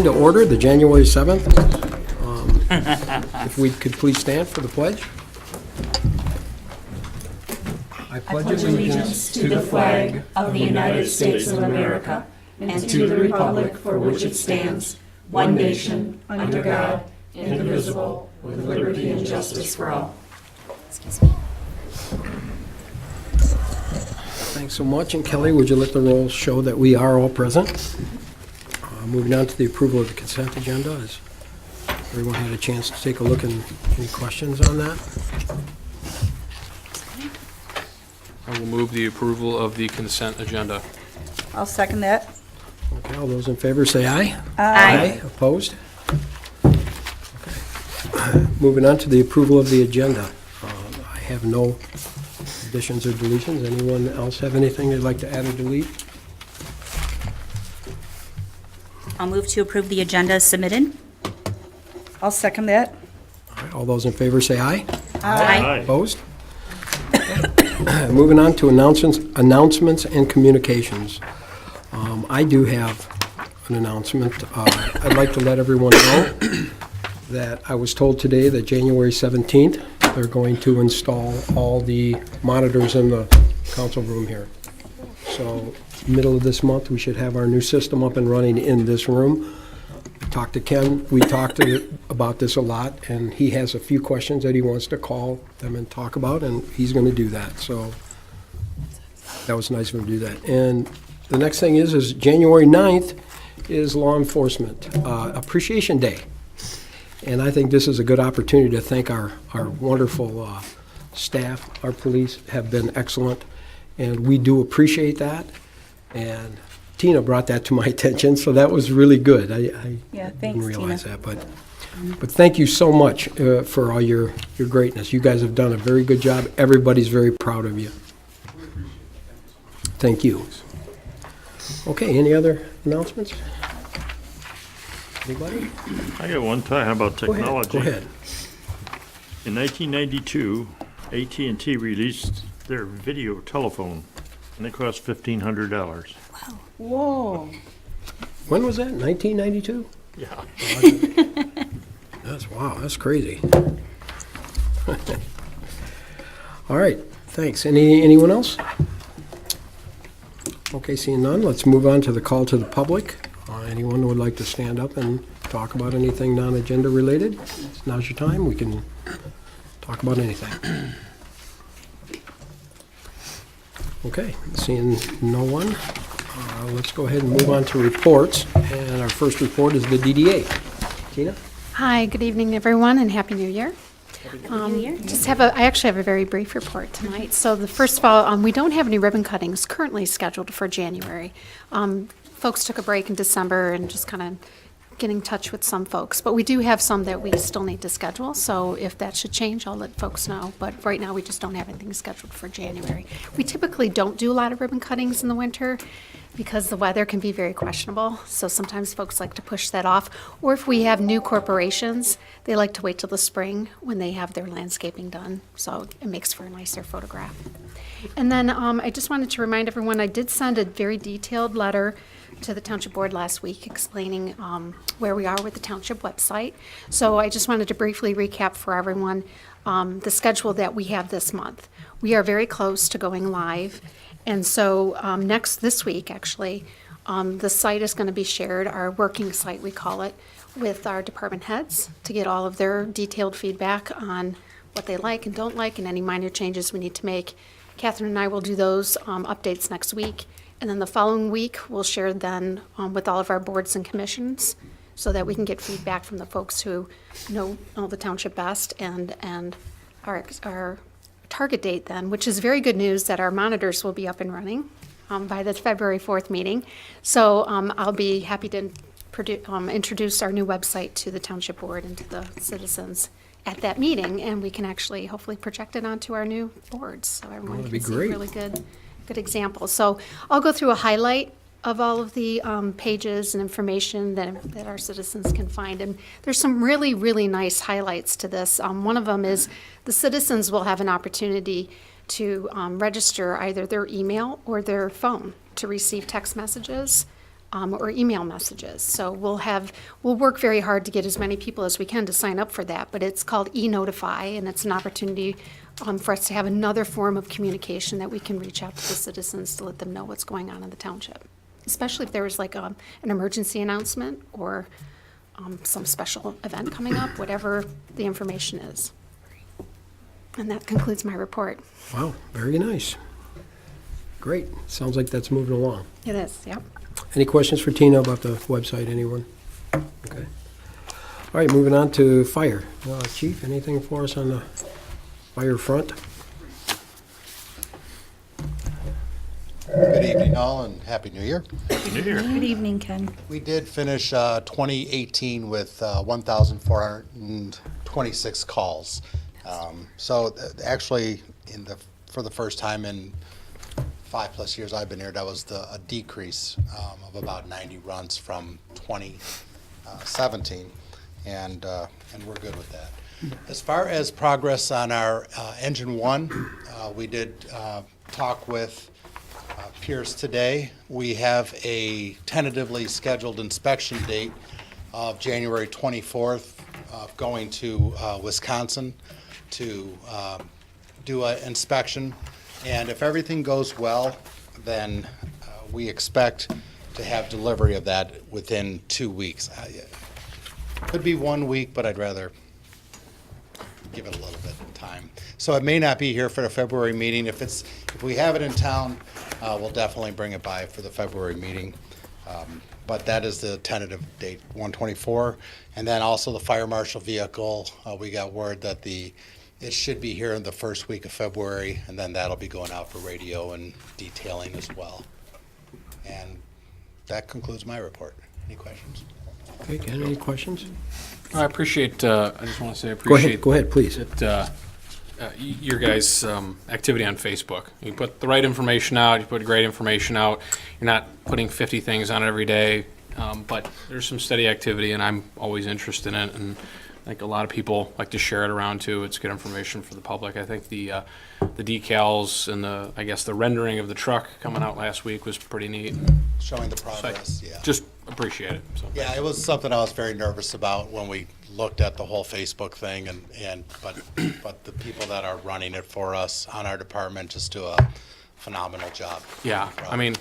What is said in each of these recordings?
meeting to order, the January 7th. If we could please stand for the pledge. I pledge allegiance to the flag of the United States of America and to the republic for which it stands, one nation, under God, indivisible, with liberty and justice for all. Excuse me. Thanks so much. And Kelly, would you let the roll show that we are all present? Moving on to the approval of the consent agenda. Has everyone had a chance to take a look and any questions on that? I will move the approval of the consent agenda. I'll second that. Okay, all those in favor say aye. Aye. Opposed? Okay. Moving on to the approval of the agenda. I have no additions or deletions. Anyone else have anything they'd like to add or delete? I'll move to approve the agenda as submitted. I'll second that. All right, all those in favor say aye. Aye. Opposed? Moving on to announcements and communications. I do have an announcement. I'd like to let everyone know that I was told today that January 17th, they're going to install all the monitors in the council room here. So middle of this month, we should have our new system up and running in this room. I talked to Ken. We talked about this a lot, and he has a few questions that he wants to call them and talk about, and he's going to do that. So that was nice of him to do that. And the next thing is January 9th is Law Enforcement Appreciation Day. And I think this is a good opportunity to thank our wonderful staff. Our police have been excellent, and we do appreciate that. And Tina brought that to my attention, so that was really good. I didn't realize that, but thank you so much for all your greatness. You guys have done a very good job. Everybody's very proud of you. Thank you. Okay, any other announcements? Anybody? I got one talking about technology. Go ahead. In 1992, AT&T released their video telephone, and it cost $1,500. Whoa. When was that? 1992? Yeah. That's crazy. All right, thanks. Anyone else? Okay, seeing none, let's move on to the call to the public. Anyone who would like to stand up and talk about anything non-agenda related? Now's your time. We can talk about anything. Okay, seeing no one, let's go ahead and move on to reports. And our first report is the DDA. Tina? Hi, good evening, everyone, and Happy New Year. New Year. I actually have a very brief report tonight. So first of all, we don't have any ribbon cuttings currently scheduled for January. Folks took a break in December and just kind of getting in touch with some folks. But we do have some that we still need to schedule. So if that should change, I'll let folks know. But right now, we just don't have anything scheduled for January. We typically don't do a lot of ribbon cuttings in the winter because the weather can be very questionable. So sometimes folks like to push that off. Or if we have new corporations, they like to wait till the spring when they have their landscaping done. So it makes for a nicer photograph. And then I just wanted to remind everyone, I did send a very detailed letter to the Township Board last week explaining where we are with the Township website. So I just wanted to briefly recap for everyone the schedule that we have this month. We are very close to going live. And so this week, actually, the site is going to be shared, our working site, we call it, with our department heads to get all of their detailed feedback on what they like and don't like and any minor changes we need to make. Catherine and I will do those updates next week. And then the following week, we'll share then with all of our boards and commissions so that we can get feedback from the folks who know the township best and our target date then, which is very good news that our monitors will be up and running by the February 4th meeting. So I'll be happy to introduce our new website to the Township Board and to the citizens at that meeting, and we can actually hopefully project it onto our new boards so everyone can see really good examples. So I'll go through a highlight of all of the pages and information that our citizens can find. And there's some really, really nice highlights to this. One of them is the citizens will have an opportunity to register either their email or their phone to receive text messages or email messages. So we'll work very hard to get as many people as we can to sign up for that, but it's called e-notify, and it's an opportunity for us to have another form of communication that we can reach out to the citizens to let them know what's going on in the township. Especially if there was like an emergency announcement or some special event coming up, whatever the information is. And that concludes my report. Wow, very nice. Great. Sounds like that's moving along. It is, yep. Any questions for Tina about the website, anyone? Okay. All right, moving on to fire. Chief, anything for us on the fire front? Good evening, all, and Happy New Year. Good evening, Ken. We did finish 2018 with 1,426 calls. Actually, for the first time in 5+ years I've been here, that was a decrease of about 90 runs from 2017, and we're good with that. As far as progress on our engine one, we did talk with Pierce today. We have a tentatively scheduled inspection date of January 24th, going to Wisconsin to do an inspection. And if everything goes well, then we expect to have delivery of that within 2 weeks. Could be 1 week, but I'd rather give it a little bit of time. So it may not be here for the February meeting. If we have it in town, we'll definitely bring it by for the February meeting. But that is the tentative date, 1/24. And then also the fire marshal vehicle, we got word that it should be here in the first week of February, and then that'll be going out for radio and detailing as well. And that concludes my report. Any questions? Okay, Ken, any questions? I appreciate, I just want to say I appreciate. Go ahead, please. Your guys' activity on Facebook. You put the right information out, you put great information out. You're not putting 50 things on it every day, but there's some steady activity, and I'm always interested in it. And I think a lot of people like to share it around too. It's good information for the public. I think the decals and the rendering of the truck coming out last week was pretty neat. Showing the progress, yeah. Just appreciate it. So. Yeah, it was something I was very nervous about when we looked at the whole Facebook thing, but the people that are running it for us on our department just do a phenomenal job. Yeah, I mean,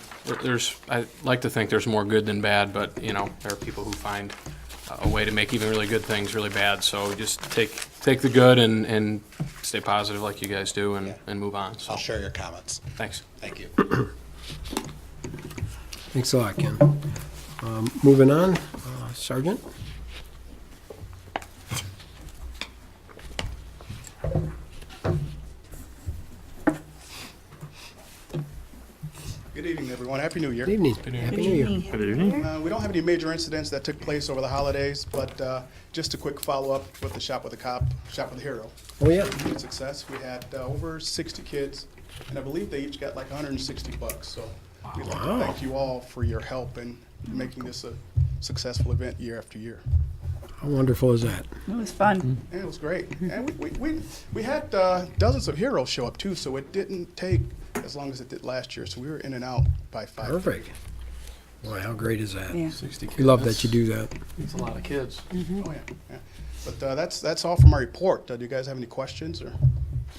I like to think there's more good than bad, but there are people who find a way to make even really good things really bad. So just take the good and stay positive like you guys do, and move on. So I'll share your comments. thanks. Thank you. Thanks a lot, Ken. Moving on, Sergeant? Good evening, everyone. Happy New Year. Good evening. Happy New Year. Good evening. We don't have any major incidents that took place over the holidays, but just a quick follow-up with the Shop with a Cop, Shop with a Hero. Oh, yeah. Good success. We had over 60 kids, and I believe they each got like $160. So we'd like to thank you all for your help in making this a successful event year after year. How wonderful is that? It was fun. And it was great. And we had dozens of heroes show up too, so it didn't take as long as it did last year. So we were in and out by 5. Perfect. Boy, how great is that? Yeah. 60 kids. We love that you do that. It's a lot of kids. Oh, yeah. But that's all for my report. Do you guys have any questions? Or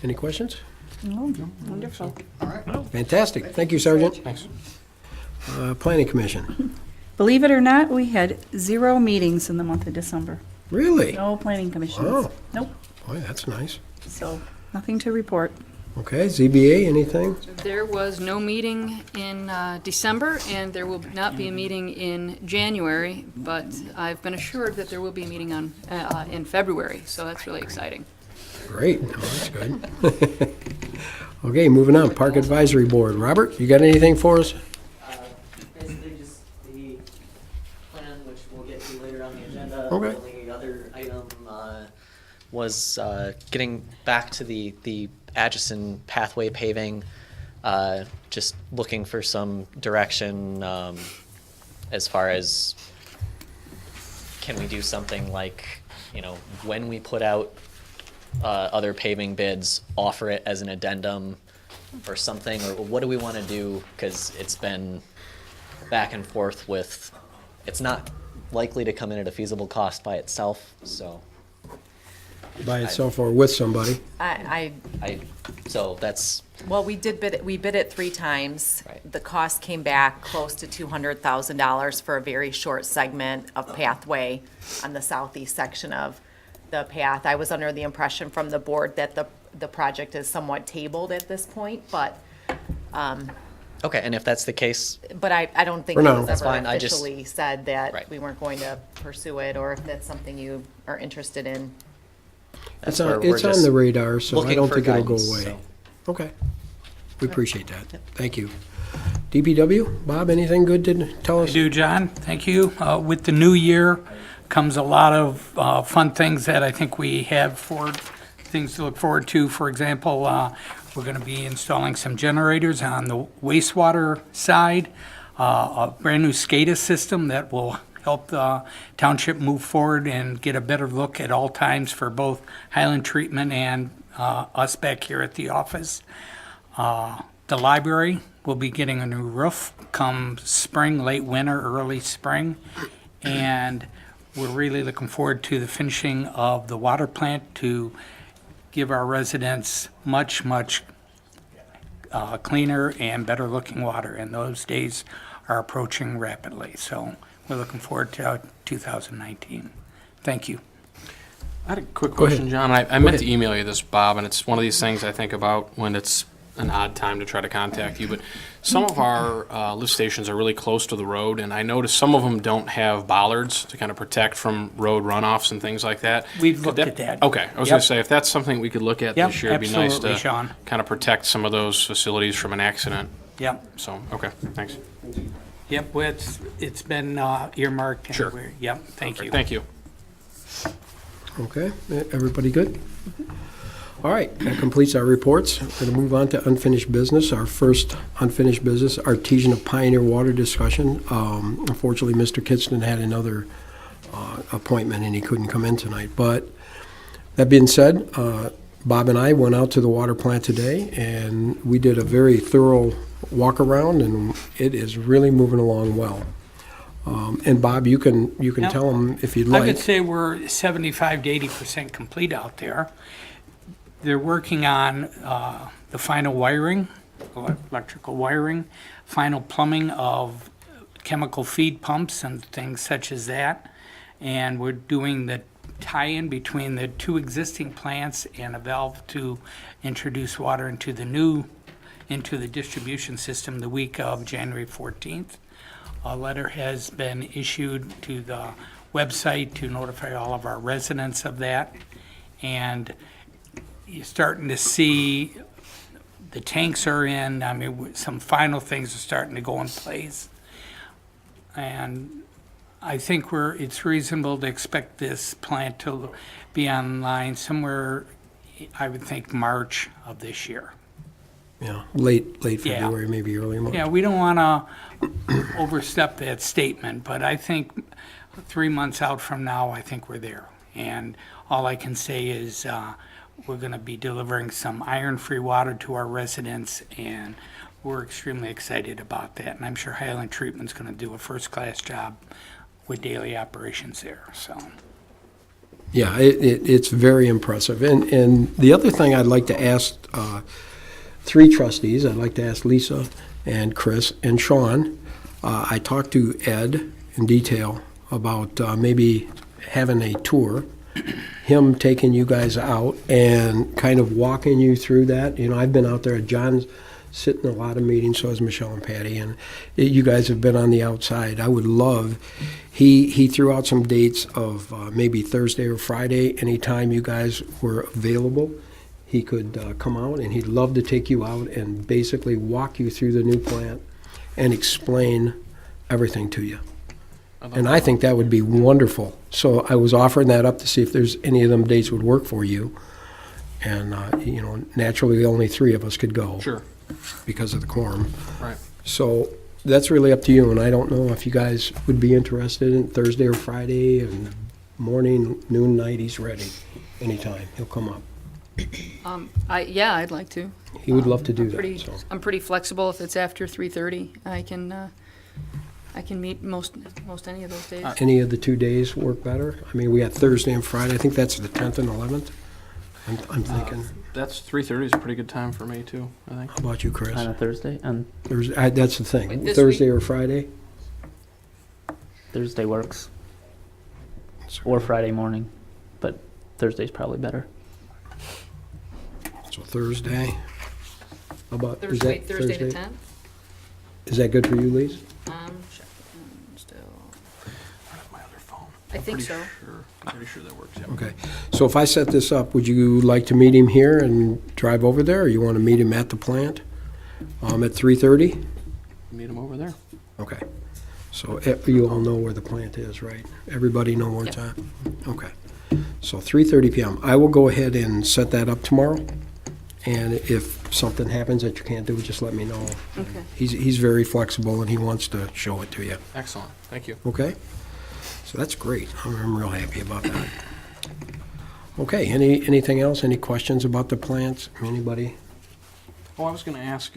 Any questions? Oh, wonderful. all right. Fantastic. Thank you, Sergeant. Thanks. Planning Commission. Believe it or not, we had 0 meetings in the month of December. Really? No planning commissions. Wow. Nope. Boy, that's nice. So nothing to report. Okay, ZBA, anything? There was no meeting in December, and there will not be a meeting in January, but I've been assured that there will be a meeting in February, so that's really exciting. Great. Oh, that's good. Okay, moving on. Park Advisory Board. Robert, you got anything for us? Basically just the plan, which we'll get to later on the agenda. Okay. The only other item was getting back to the Atchison pathway paving, just looking for some direction as far as can we do something like, when we put out other paving bids, offer it as an addendum or something, or what do we want to do? Because it's been back and forth with, it's not likely to come in at a feasible cost by itself, so By itself or with somebody? so that's, Well, we bid it 3 times. Right. The cost came back close to $200,000 for a very short segment of pathway on the southeast section of the path. I was under the impression from the board that the project is somewhat tabled at this point, but okay, and if that's the case, I don't think For it now. was That's ever fine. I just- officially said that Right. we weren't going to pursue it, or if that's something you are interested in. that's It's where on, we're it's on just the radar, so I looking don't for think it'll go guidance, away. so. Okay. We appreciate that. Thank you. DPW, Bob, anything good to tell I us? do, John. Thank you. With the new year comes a lot of fun things that I think we have things to look forward to. For example, we're going to be installing some generators on the wastewater side, a brand-new SCADA system that will help the township move forward and get a better look at all times for both Highland Treatment and us back here at the office. The library will be getting a new roof come spring, late winter, early spring. And we're really looking forward to the finishing of the water plant to give our residents much, much cleaner and better looking water. And those days are approaching rapidly. So we're looking forward to 2019. Thank you. I had a quick Go ahead. question, John. I meant to email you this, Bob, and it's one of these things I think about when it's an odd time to try to contact you, but some of our lift stations are really close to the road, and I noticed some of them don't have bollards to kind of protect from road runoffs and things like that. We've Could looked at that. Okay, I was Yep. going to say, if that's something we could look at Yep, this year, it'd be nice absolutely, to Sean. kind of protect some of those facilities from an accident. Yep, So, okay, thanks. yep, well, it's been earmarked. and Sure. Yep, thank you. Thank you. Okay, everybody good? All right, that completes our reports. We're going to move on to unfinished business. Our first unfinished business, Artesian of Pioneer Water discussion. Unfortunately, Mr. Kitson had another appointment and he couldn't come in tonight. But that being said, Bob and I went out to the water plant today and we did a very thorough walk around and it is really moving along well. And Bob, you can Yep. tell them if you'd I like. would say we're 75 to 80% complete out there. They're working on the final wiring, electrical wiring, final plumbing of chemical feed pumps and things such as that. And we're doing the tie-in between the 2 existing plants and a valve to introduce water into the distribution system the week of January 14th. A letter has been issued to the website to notify all of our residents of that. And you're starting to see the tanks are in. I mean, some final things are starting to go in place. And I think it's reasonable to expect this plant to be online somewhere, I would think, March of this year. Yeah, late Yeah. February, maybe early March. Yeah, we don't want to overstep that statement, but I think 3 months out from now, I think we're there. And all I can say is we're going to be delivering some iron-free water to our residents, and we're extremely excited about that. And I'm sure Highland Treatment's going to do a first-class job with daily operations there, so. Yeah, it's very impressive. And the other thing I'd like to ask 3 trustees, I'd like to ask Lisa and Chris and Sean. I talked to Ed in detail about maybe having a tour, him taking you guys out and kind of walking you through that. You know, I've been out there, John's sitting in a lot of meetings, so has Michelle and Patty, and you guys have been on the outside. I would love, he threw out some dates of maybe Thursday or Friday, anytime you guys were available. He could come out, and he'd love to take you out and basically walk you through the new plant and explain everything to you. And I think that would be wonderful. So I was offering that up to see if there's any of them dates would work for you. And, you know, naturally, only 3 of us could go. Sure. Because of the quorum. Right. So that's really up to you, and I don't know if you guys would be interested in Thursday or Friday, and morning, noon, night, he's ready. Anytime, he'll come up. I'd like to. He would love to do that, so. I'm pretty flexible. If it's after 3:30, I can I can meet most any of those days. Any of the 2 days work better? I mean, we got Thursday and Friday. I think that's the 10th and 11th. I'm thinking, That's 3:30 is a pretty good time for me too, I think. how about you, Chris? On a Thursday, and Thursday, that's the thing. Wait, this Thursday or Friday? Thursday works, or Friday morning, but Thursday's probably better. So Thursday. How about, is Thursday, that Thursday the Thursday? 10th. Is that good for you, Lise? Checking still. My other phone. I think Pretty so. sure- I'm pretty sure that works, yeah. Okay. So if I set this up, would you like to meet him here and drive over there, or you want to meet him at the plant at 3:30? Meet them over there. Okay. So you all know where the plant is, right? Everybody know where it's at? Okay. So 3:30 PM. I will go ahead and set that up tomorrow. And if something happens that you can't do, just let me know. Okay. He's very flexible and he wants to show it to you. Excellent, thank you. Okay? So that's great. I'm real happy about that. Okay, anything else? Any questions about the plants? Anybody? Oh, I was gonna ask,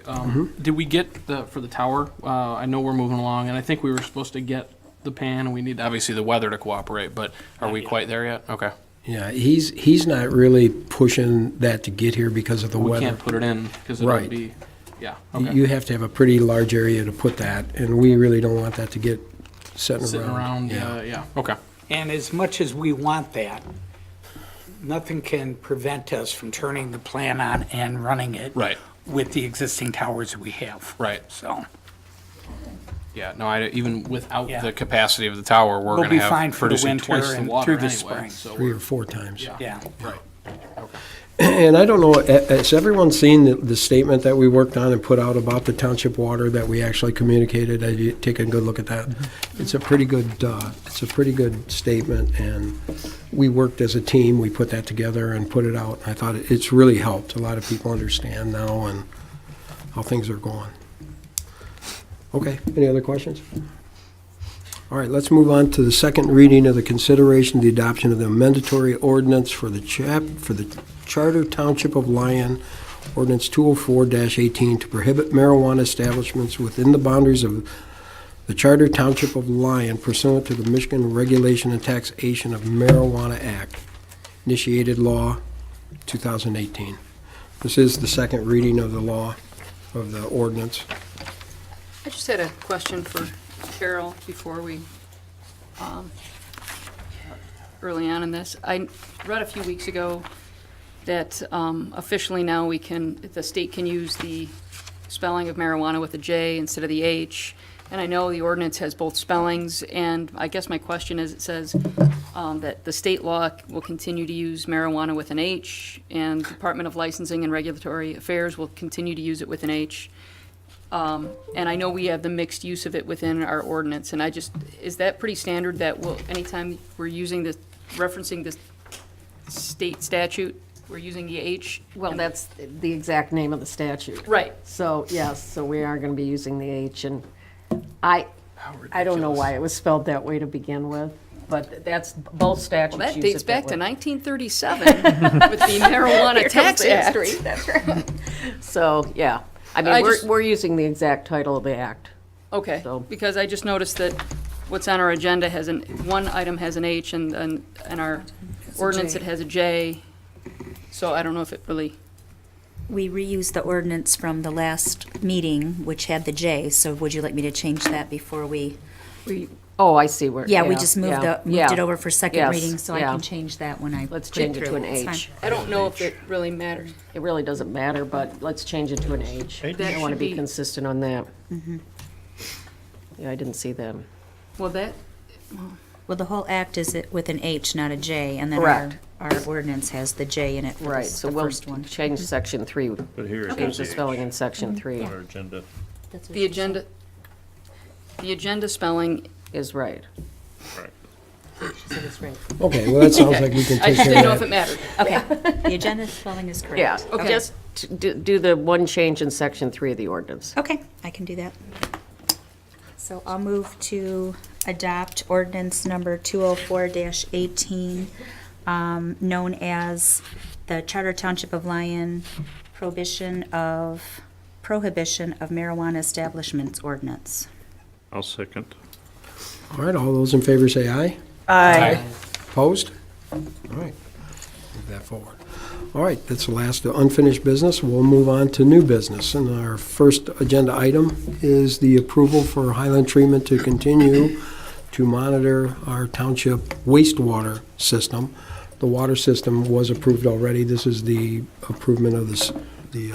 did we get for the tower, I know we're moving along, and I think we were supposed to get the pan, and we need, obviously, the weather to cooperate, but are we quite there yet? Okay. Yeah, he's not really pushing that to get here because of the We weather. can't put it in, because it'll Right. be, yeah, You okay. you have to have a pretty large area to put that, and we really don't want that to get sitting Sitting around, yeah, okay. And as much as we want that, nothing can prevent us from turning the plan on and running it. Right. With the existing towers we have. Right. So Yeah, no, even without Yeah. the capacity of the tower, we're we'll gonna be have fine for the producing winter twice the and water through the anyway, spring. so 3 we're- or 4 times. Yeah. Right, okay. And I don't know, has everyone seen the statement that we worked on and put out about the township water that we actually communicated? Have you taken a good look at that? It's a pretty good statement, and we worked as a team. We put that together and put it out. I thought it's really helped. A lot of people understand now and how things are going. Okay, any other questions? All right, let's move on to the second reading of the consideration, the adoption of the amendatory ordinance for the Charter Township of Lyon, Ordinance 204-18, to prohibit marijuana establishments within the boundaries of the Charter Township of Lyon pursuant to the Michigan Regulation and Taxation of Marijuana Act, initiated law 2018. This is the second reading of the law, of the ordinance. I just had a question for Carol before we, early on in this. I read a few weeks ago that officially now the state can use the spelling of marijuana with a J instead of the H. And I know the ordinance has both spellings, and I guess my question is, it says that the state law will continue to use marijuana with an H, and Department of Licensing and Regulatory Affairs will continue to use it with an H. And I know we have the mixed use of it within our ordinance, and is that pretty standard that anytime we're referencing the state statute, we're using the H? Well, that's the exact name of the statute. Right. So, yes, so we are going to be using the H, and I don't know why it was spelled that way to begin with, but that's, both statutes Well, that use dates it back that to way. 1937 with the Marijuana Here comes Tax the Act. history, that's right. So, yeah, I I mean, just- we're using the exact title of the act. Okay, So- because I just noticed that what's on our agenda one item has an H, and our ordinance, it has a J. So I don't know if it really, We reused the ordinance from the last meeting, which had the J, so would you like me to change that before we? Oh, I see where. Yeah, we just moved yeah. it over for second Yes, reading, so I yeah. can change that when I Let's put it change it to through. an It's fine. H. I don't know if it really matters. It really doesn't matter, but let's change it to an H. H? I want to should be be- consistent on that. Yeah, I didn't see that. Well, Well, the whole act is with an H, not a J, and then Correct. our ordinance has the J in it for Right, this- so the we'll first one. change section 3. But here it Change is the spelling in section 3 on our agenda. That's what the she agenda, the agenda spelling, is right. Right. Okay, well, that sounds like we can I take just care didn't know of if it that. mattered. Okay, the agenda spelling is correct. Yeah, Okay. just do the one change in section 3 of the ordinance. Okay, I can do that. So I'll move to adopt ordinance number 204-18, known as the Charter Township of Lyon Prohibition of Marijuana Establishments Ordinance. I'll second. All right, all those in favor say aye. Aye. Opposed? All right, move that forward. All right, that's the last unfinished business. We'll move on to new business. And our first agenda item is the approval for Highland Treatment to continue to monitor our township wastewater system. The water system was approved already. This is the improvement of the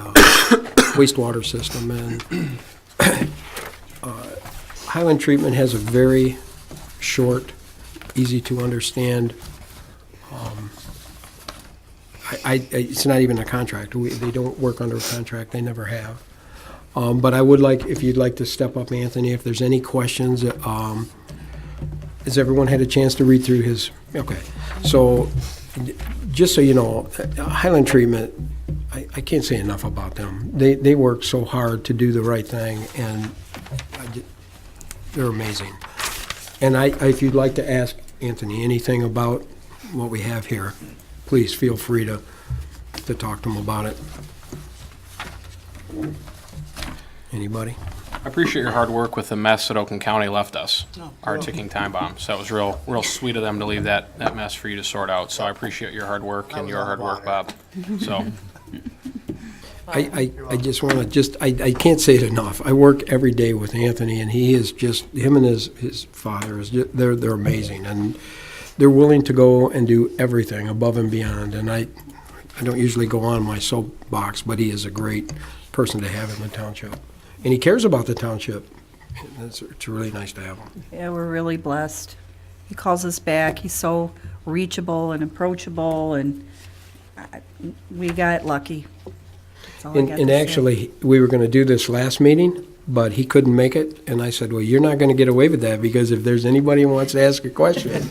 wastewater system. And Highland Treatment has a very short, easy to understand. It's not even a contract. They don't work under a contract. They never have. But I would like, if you'd like to step up, Anthony, if there's any questions. Has everyone had a chance to read through his? Okay. So just so you know, Highland Treatment, I can't say enough about them. They work so hard to do the right thing, and they're amazing. And if you'd like to ask Anthony anything about what we have here, please feel free to talk to him about it. Anybody? I appreciate your hard work with the mess that Oakland County left us, our ticking time bomb. So that was real sweet of them to leave that mess for you to sort out. So I appreciate your hard work and your hard work, Bob. So I just want to I can't say it enough. I work every day with Anthony, and he is just, him and his father, they're amazing. And they're willing to go and do everything above and beyond. And I don't usually go on my soapbox, but he is a great person to have in the township. And he cares about the township. It's really nice to have him. Yeah, we're really blessed. He calls us back. He's so reachable and approachable, and we got lucky. That's all I got to And say. actually, we were going to do this last meeting, but he couldn't make it. And I said, well, you're not going to get away with that, because if there's anybody who wants to ask a question,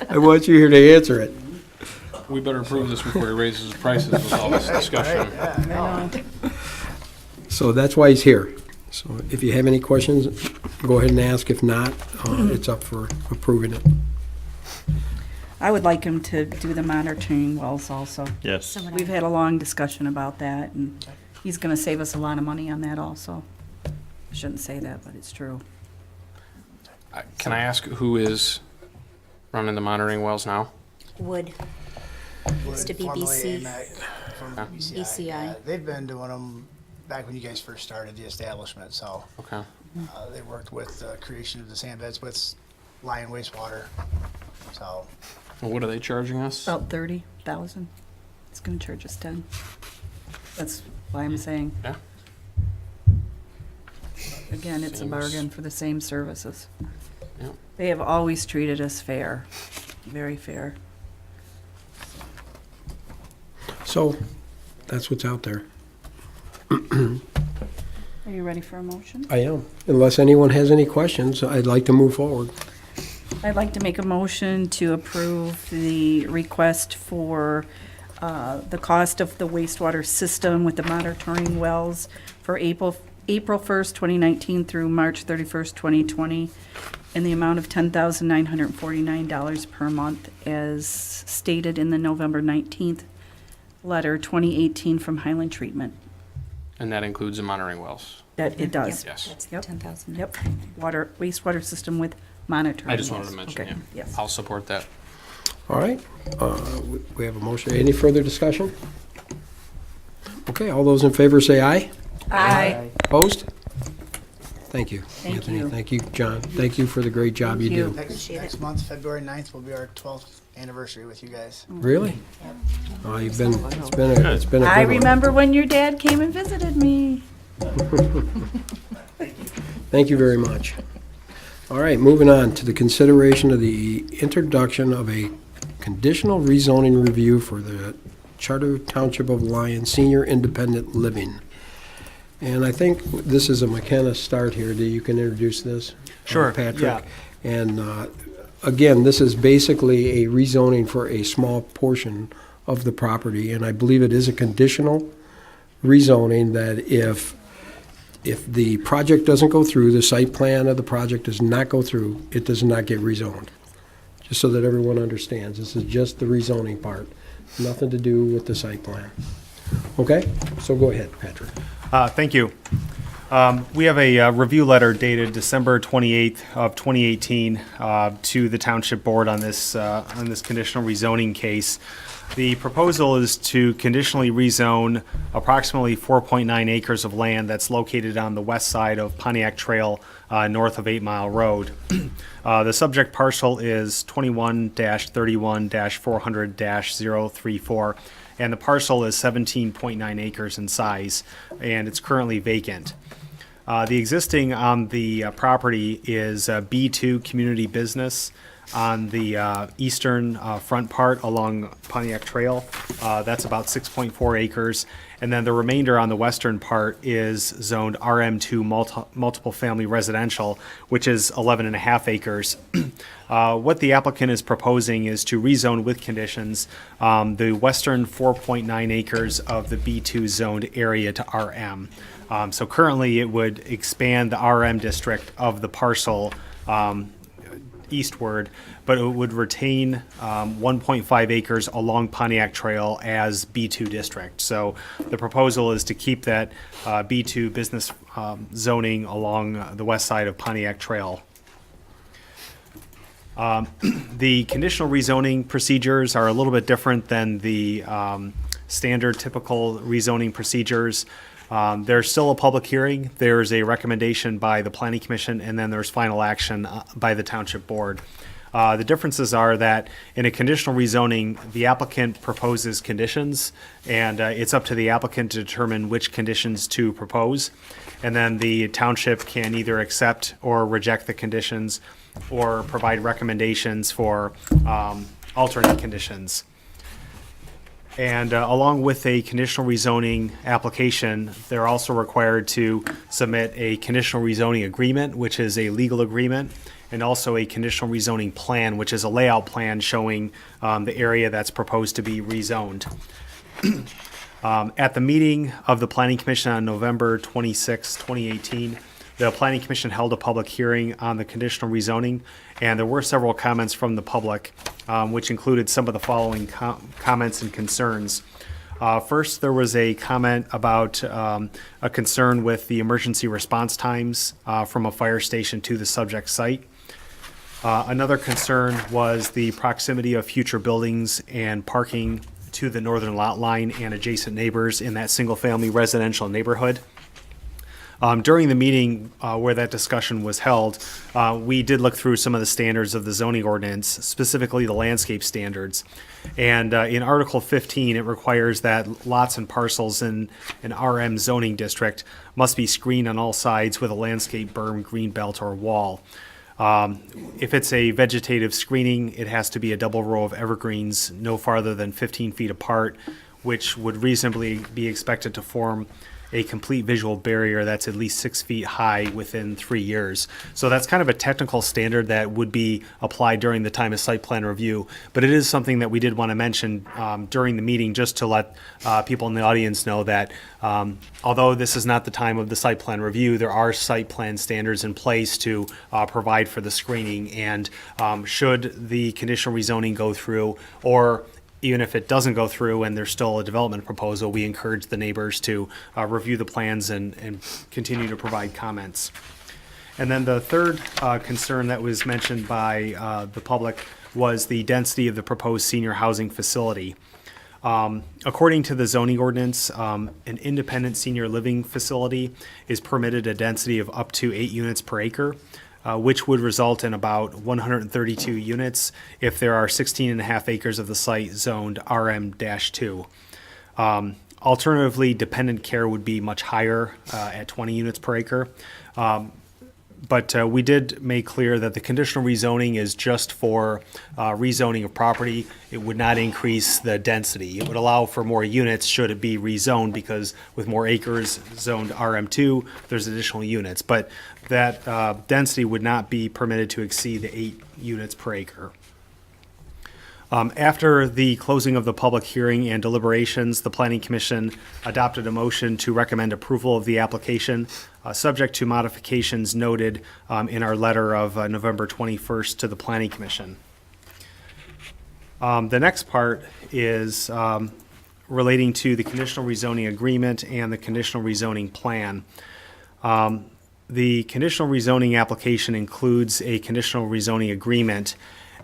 I want you here to answer it. we better approve this before he raises his prices with all this discussion. So that's why he's here. So if you have any questions, go ahead and ask. If not, it's up for approving it. I would like him to do the monitoring wells also. Yes. So would I. We've had a long discussion about that, and he's gonna save us a lot of money on that also. I shouldn't say that, but it's true. Can I ask who is running the monitoring wells now? Wood. Used to be Formerly BC. AMEC from Huh? BCI. BCI. They've been doing them back when you guys first started the establishment, so Okay. they worked with the creation of the sand beds with Lyons wastewater, so. Well, what are they charging us? About 30,000. It's gonna charge us 10. That's why I'm saying. Yeah. Again, it's a Seems- bargain for the same services. Yeah. They have always treated us fair, very fair. So that's what's out there. Are you ready for a motion? I am. Unless anyone has any questions, I'd like to move forward. I'd like to make a motion to approve the request for the cost of the wastewater system with the monitoring wells for April 1st, 2019 through March 31st, 2020, in the amount of $10,949 per month, as stated in the November 19th letter 2018 from Highland Treatment. And that includes the monitoring wells. That it does. Yes. That's Yep. 10,000. Yep. Wastewater system with monitoring. I just wanted yes. to mention, Okay. yeah. Yes. I'll support that. All right. We have a motion. Any further discussion? Okay, all those in favor say aye. Aye. Opposed? Thank you, Thank Anthony. you. Thank you, John. Thank you for the great job you Thank you. do. Next month, February 9th, will be our 12th anniversary with you guys. Really? Oh, it's been a good one. I remember when your dad came and visited me. Thank you very much. All right, moving on to the consideration of the introduction of a conditional rezoning review for the Charter Township of Lyons Senior Independent Living. And I think this is a McKenna start here, that you can introduce this. Sure, Patrick. yeah. And again, this is basically a rezoning for a small portion of the property, and I believe it is a conditional rezoning that if the project doesn't go through, the site plan of the project does not go through, it does not get rezoned. Just so that everyone understands, this is just the rezoning part, nothing to do with the site plan. Okay, so go ahead, Patrick. Thank you. We have a review letter dated December 28th of 2018 to the Township Board on this conditional rezoning case. The proposal is to conditionally rezone approximately 4.9 acres of land that's located on the west side of Pontiac Trail, north of 8 Mile Road. The subject parcel is 21-31-400-034, and the parcel is 17.9 acres in size, and it's currently vacant. The existing on the property is B2 Community Business on the eastern front part along Pontiac Trail. That's about 6.4 acres. And then the remainder on the western part is zoned RM2 multiple family residential, which is 11.5 acres. What the applicant is proposing is to rezone with conditions the western 4.9 acres of the B2 zoned area to RM. So currently it would expand the RM district of the parcel eastward, but it would retain 1.5 acres along Pontiac Trail as B2 district. So the proposal is to keep that B2 business zoning along the west side of Pontiac Trail. The conditional rezoning procedures are a little bit different than the standard typical rezoning procedures. There's still a public hearing, there's a recommendation by the Planning Commission, and then there's final action by the Township Board. The differences are that in a conditional rezoning, the applicant proposes conditions, and it's up to the applicant to determine which conditions to propose. And then the township can either accept or reject the conditions or provide recommendations for alternate conditions. And along with a conditional rezoning application, they're also required to submit a conditional rezoning agreement, which is a legal agreement, and also a conditional rezoning plan, which is a layout plan showing the area that's proposed to be rezoned. At the meeting of the Planning Commission on November 26, 2018, the Planning Commission held a public hearing on the conditional rezoning, and there were several comments from the public, which included some of the following comments and concerns. First, there was a comment about a concern with the emergency response times from a fire station to the subject site. Another concern was the proximity of future buildings and parking to the northern lot line and adjacent neighbors in that single-family residential neighborhood. During the meeting where that discussion was held, we did look through some of the standards of the zoning ordinance, specifically the landscape standards. And in Article 15, it requires that lots and parcels in an RM zoning district must be screened on all sides with a landscape berm, green belt, or wall. If it's a vegetative screening, it has to be a double row of evergreens no farther than 15 feet apart, which would reasonably be expected to form a complete visual barrier that's at least 6 feet high within 3 years. So that's kind of a technical standard that would be applied during the time of site plan review, but it is something that we did want to mention during the meeting, just to let people in the audience know that although this is not the time of the site plan review, there are site plan standards in place to provide for the screening, and should the conditional rezoning go through, or even if it doesn't go through and there's still a development proposal, we encourage the neighbors to review the plans and continue to provide comments. And then the third concern that was mentioned by the public was the density of the proposed senior housing facility. According to the zoning ordinance, an independent senior living facility is permitted a density of up to 8 units per acre. Which would result in about 132 units if there are 16.5 acres of the site zoned RM-2. Alternatively, dependent care would be much higher at 20 units per acre. But we did make clear that the conditional rezoning is just for rezoning of property. It would not increase the density. It would allow for more units should it be rezoned, because with more acres zoned RM2, there's additional units. But that density would not be permitted to exceed the 8 units per acre. After the closing of the public hearing and deliberations, the Planning Commission adopted a motion to recommend approval of the application, subject to modifications noted in our letter of November 21st to the Planning Commission. The next part is relating to the conditional rezoning agreement and the conditional rezoning plan. The conditional rezoning application includes a conditional rezoning agreement,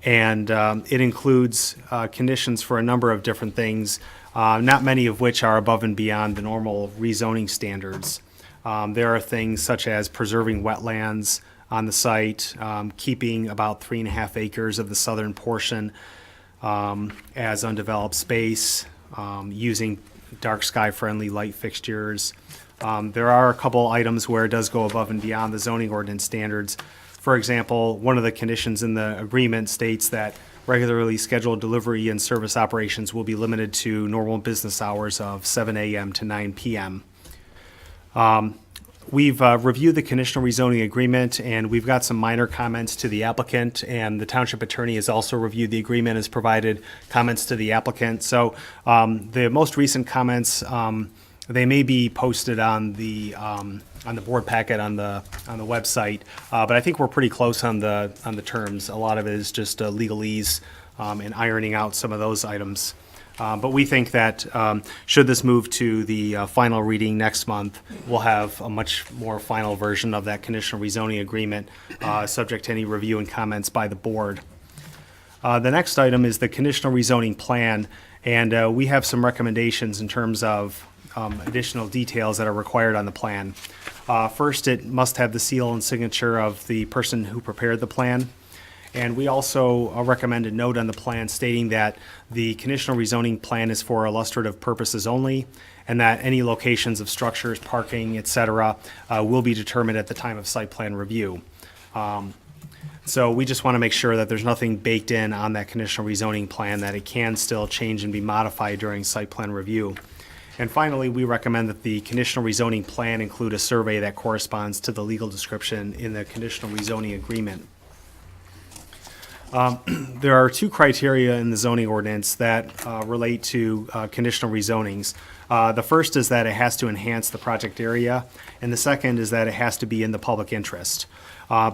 and it includes conditions for a number of different things, not many of which are above and beyond the normal rezoning standards. There are things such as preserving wetlands on the site, keeping about 3.5 acres of the southern portion as undeveloped space, using dark sky friendly light fixtures. There are a couple items where it does go above and beyond the zoning ordinance standards. For example, one of the conditions in the agreement states that regularly scheduled delivery and service operations will be limited to normal business hours of 7 a.m. to 9 p.m. We've reviewed the conditional rezoning agreement, and we've got some minor comments to the applicant, and the township attorney has also reviewed the agreement, has provided comments to the applicant. So the most recent comments, they may be posted on the board packet on the website, but I think we're pretty close on the terms. A lot of it is just legalese and ironing out some of those items. But we think that should this move to the final reading next month, we'll have a much more final version of that conditional rezoning agreement, subject to any review and comments by the board. The next item is the conditional rezoning plan, and we have some recommendations in terms of additional details that are required on the plan. First, it must have the seal and signature of the person who prepared the plan. And we also recommend a note on the plan stating that the conditional rezoning plan is for illustrative purposes only, and that any locations of structures, parking, et cetera, will be determined at the time of site plan review. So we just want to make sure that there's nothing baked in on that conditional rezoning plan, that it can still change and be modified during site plan review. And finally, we recommend that the conditional rezoning plan include a survey that corresponds to the legal description in the conditional rezoning agreement. There are two criteria in the zoning ordinance that relate to conditional rezonings. The first is that it has to enhance the project area, and the second is that it has to be in the public interest.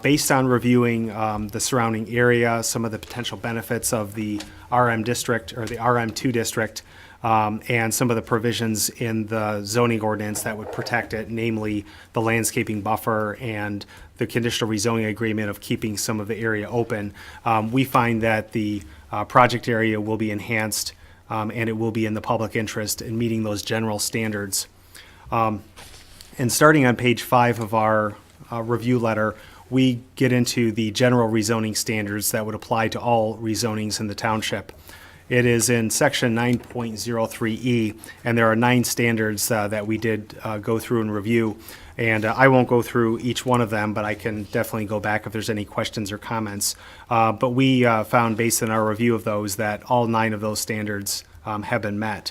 Based on reviewing the surrounding area, some of the potential benefits of the RM district or the RM2 district, and some of the provisions in the zoning ordinance that would protect it, namely the landscaping buffer and the conditional rezoning agreement of keeping some of the area open, we find that the project area will be enhanced and it will be in the public interest in meeting those general standards. And starting on page 5 of our review letter, we get into the general rezoning standards that would apply to all rezonings in the township. It is in section 9.03E, and there are 9 standards that we did go through and review. And I won't go through each one of them, but I can definitely go back if there's any questions or comments. But we found, based on our review of those, that all 9 of those standards have been met.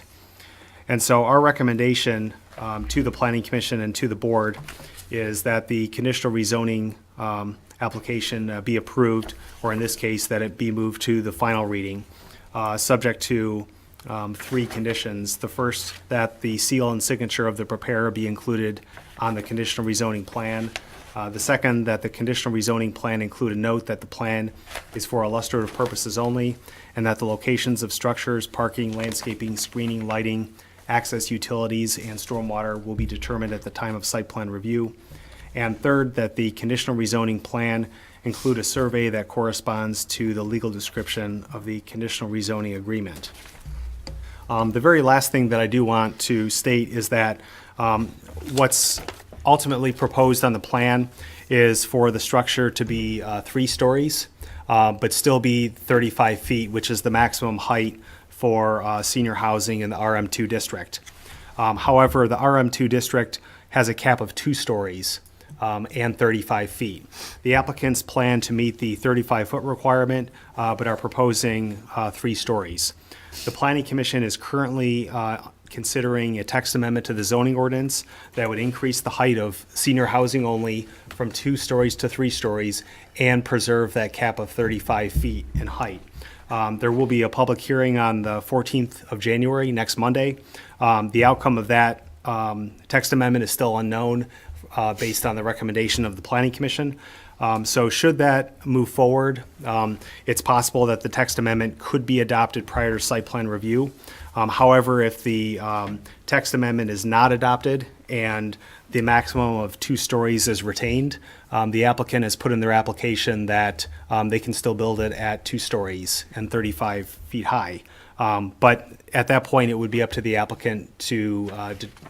And so our recommendation to the Planning Commission and to the board is that the conditional rezoning application be approved, or in this case, that it be moved to the final reading. Subject to 3 conditions. The first, that the seal and signature of the preparer be included on the conditional rezoning plan. The second, that the conditional rezoning plan include a note that the plan is for illustrative purposes only, and that the locations of structures, parking, landscaping, screening, lighting, access utilities, and stormwater will be determined at the time of site plan review. And third, that the conditional rezoning plan include a survey that corresponds to the legal description of the conditional rezoning agreement. The very last thing that I do want to state is that what's ultimately proposed on the plan is for the structure to be 3 stories, but still be 35 feet, which is the maximum height for senior housing in the RM2 district. However, the RM2 district has a cap of 2 stories. And 35 feet. The applicants plan to meet the 35-foot requirement, but are proposing 3 stories. The Planning Commission is currently considering a text amendment to the zoning ordinance that would increase the height of senior housing only from 2 stories to 3 stories and preserve that cap of 35 feet in height. There will be a public hearing on the 14th of January, next Monday. The outcome of that text amendment is still unknown, based on the recommendation of the Planning Commission. So should that move forward, it's possible that the text amendment could be adopted prior to site plan review. However, if the text amendment is not adopted and the maximum of 2 stories is retained. The applicant has put in their application that they can still build it at 2 stories and 35 feet high. But at that point, it would be up to the applicant to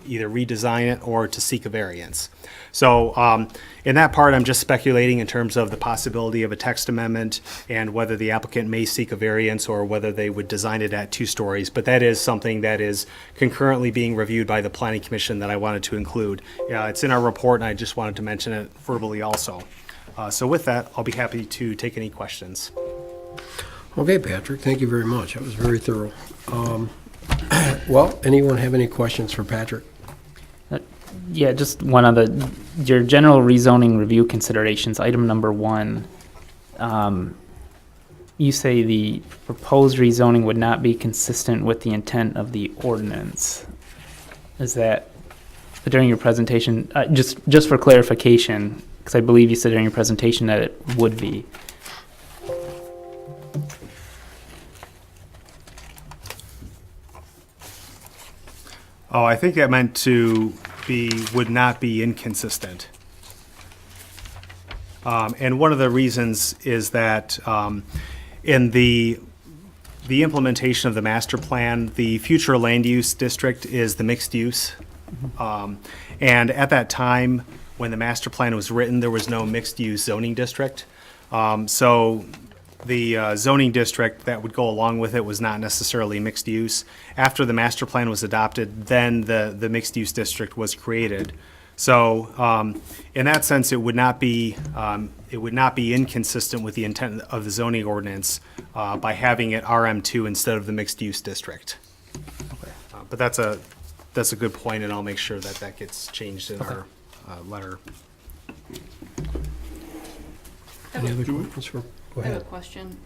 either redesign it or to seek a variance. So in that part, I'm just speculating in terms of the possibility of a text amendment and whether the applicant may seek a variance or whether they would design it at 2 stories. But that is something that is concurrently being reviewed by the Planning Commission that I wanted to include. It's in our report, and I just wanted to mention it verbally also. So with that, I'll be happy to take any questions. Okay, Patrick, thank you very much. That was very thorough. Well, anyone have any questions for Patrick? Yeah, just one of your general rezoning review considerations, item number 1. You say the proposed rezoning would not be consistent with the intent of the ordinance. Is that during your presentation, just for clarification, because I believe you said during your presentation that it would be. Oh, I think that meant to be, would not be inconsistent. And one of the reasons is that in the implementation of the master plan, the future land use district is the mixed use. And at that time, when the master plan was written, there was no mixed use zoning district. So the zoning district that would go along with it was not necessarily mixed use. After the master plan was adopted, then the mixed use district was created. So in that sense, it would not be inconsistent with the intent of the zoning ordinance by having it RM2 instead of the mixed use district. But that's a good point, and I'll make sure that that gets changed in our letter. Any other questions for? Go I have a ahead. question.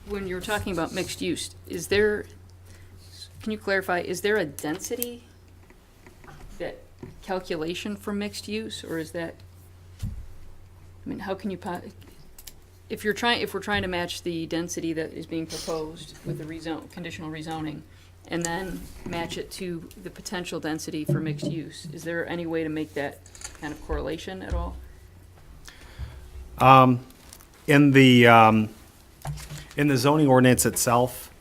When you're talking about mixed use, can you clarify, is there a density that calculation for mixed use, or is that, I mean, how can you, if we're trying to match the density that is being proposed with the conditional rezoning, and then match it to the potential density for mixed use, is there any way to make that kind of correlation at all? In the zoning ordinance itself,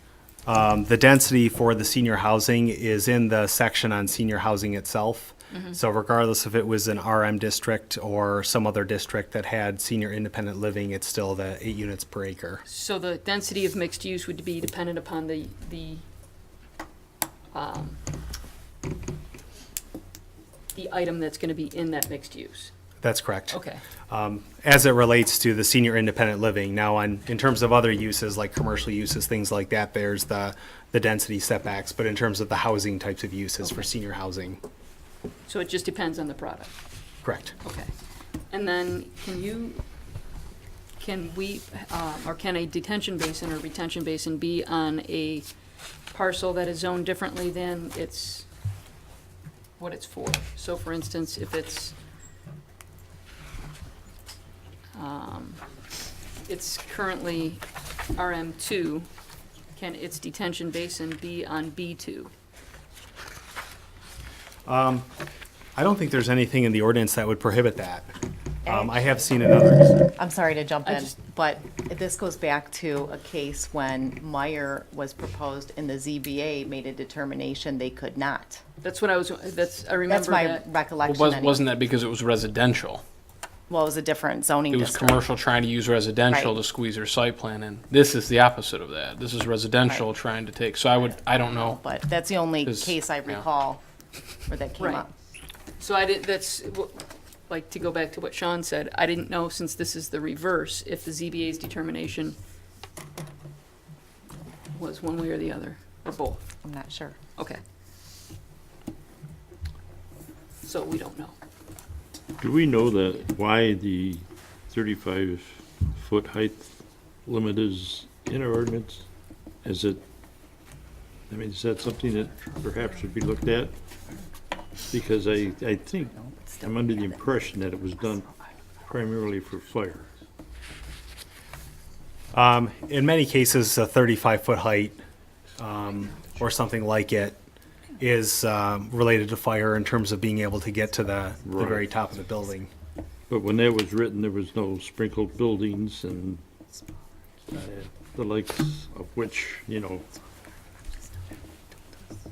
the density for the senior housing is in the section on senior housing itself. So regardless if it was an RM district or some other district that had senior independent living, it's still the 8 units per acre. So the density of mixed use would be dependent upon the item that's going to be in that mixed use. That's correct. Okay. As it relates to the senior independent living. Now, in terms of other uses, like commercial uses, things like that, there's the density setbacks. But in terms of the housing types of uses for senior housing. So it just depends on the product. Correct. Okay. And then can a detention basin or retention basin be on a parcel that is zoned differently than what it's for? So for instance, if it's currently RM2, can its detention basin be on B2? I don't think there's anything in the ordinance that would prohibit that. I have seen another. I'm sorry to jump in, but this goes back to a case when Meyer was proposed and the ZBA made a determination they could not. That's what I remember That's my that. recollection. Well, anyway. wasn't that because it was residential? Well, it was a different zoning It was district. commercial trying to use residential Right. to squeeze their site plan in. This is the opposite of that. This is residential Right. trying to take, I don't know. But that's the only 'Cause, case I yeah. recall where that came Right. up. So like to go back to what Sean said, I didn't know, since this is the reverse, if the ZBA's determination was one way or the other, or both. I'm not sure. Okay. So we don't know. Do we know that why the 35-foot height limit is in our ordinance? Is that something that perhaps should be looked at? Because I think, I'm under the impression that it was done primarily for fire. In many cases, a 35-foot height or something like it is related to fire in terms of being able to get to the Right. very top of the building. But when that was written, there was no sprinkled buildings and the likes of which,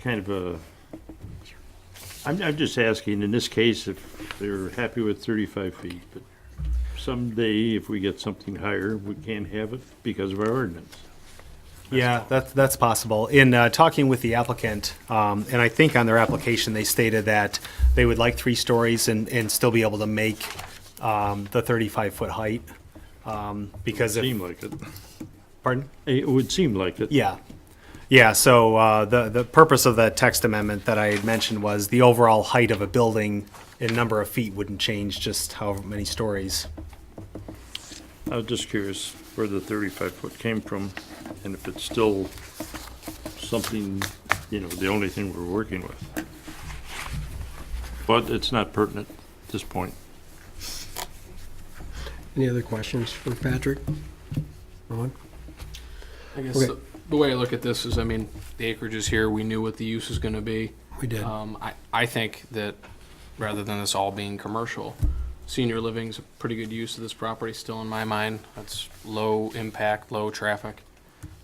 kind of a, I'm just asking, in this case, if they're happy with 35 feet, but someday, if we get something higher, we can't have it because of our ordinance. Yeah, that's possible. In talking with the applicant, and I think on their application, they stated that they would like 3 stories and still be able to make the 35-foot height. Because if, Seem like it. pardon? It would seem like it. Yeah. Yeah, so the purpose of the text amendment that I had mentioned was the overall height of a building in number of feet wouldn't change, just however many stories. I was just curious where the 35-foot came from, and if it's still something, the only thing we're working with. But it's not pertinent at this point. Any other questions for Patrick? No one? I guess Okay. the way I look at this is, the acreage is here, we knew what the use is gonna be. We did. I think that rather than this all being commercial, senior living's a pretty good use of this property still in my mind. That's low impact, low traffic.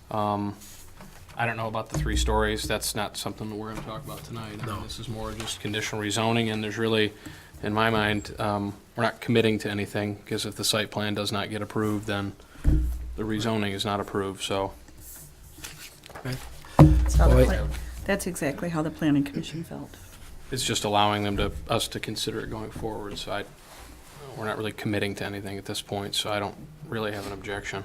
I don't know about the 3 stories. That's not something that we're gonna talk about tonight. This is more just conditional rezoning, and there's really, in my mind, we're not committing to anything, because if the site plan does not get approved, then the rezoning is not approved, so. That's exactly how the planning commission felt. It's just allowing us to consider it going forward, so we're not really committing to anything at this point, so I don't really have an objection.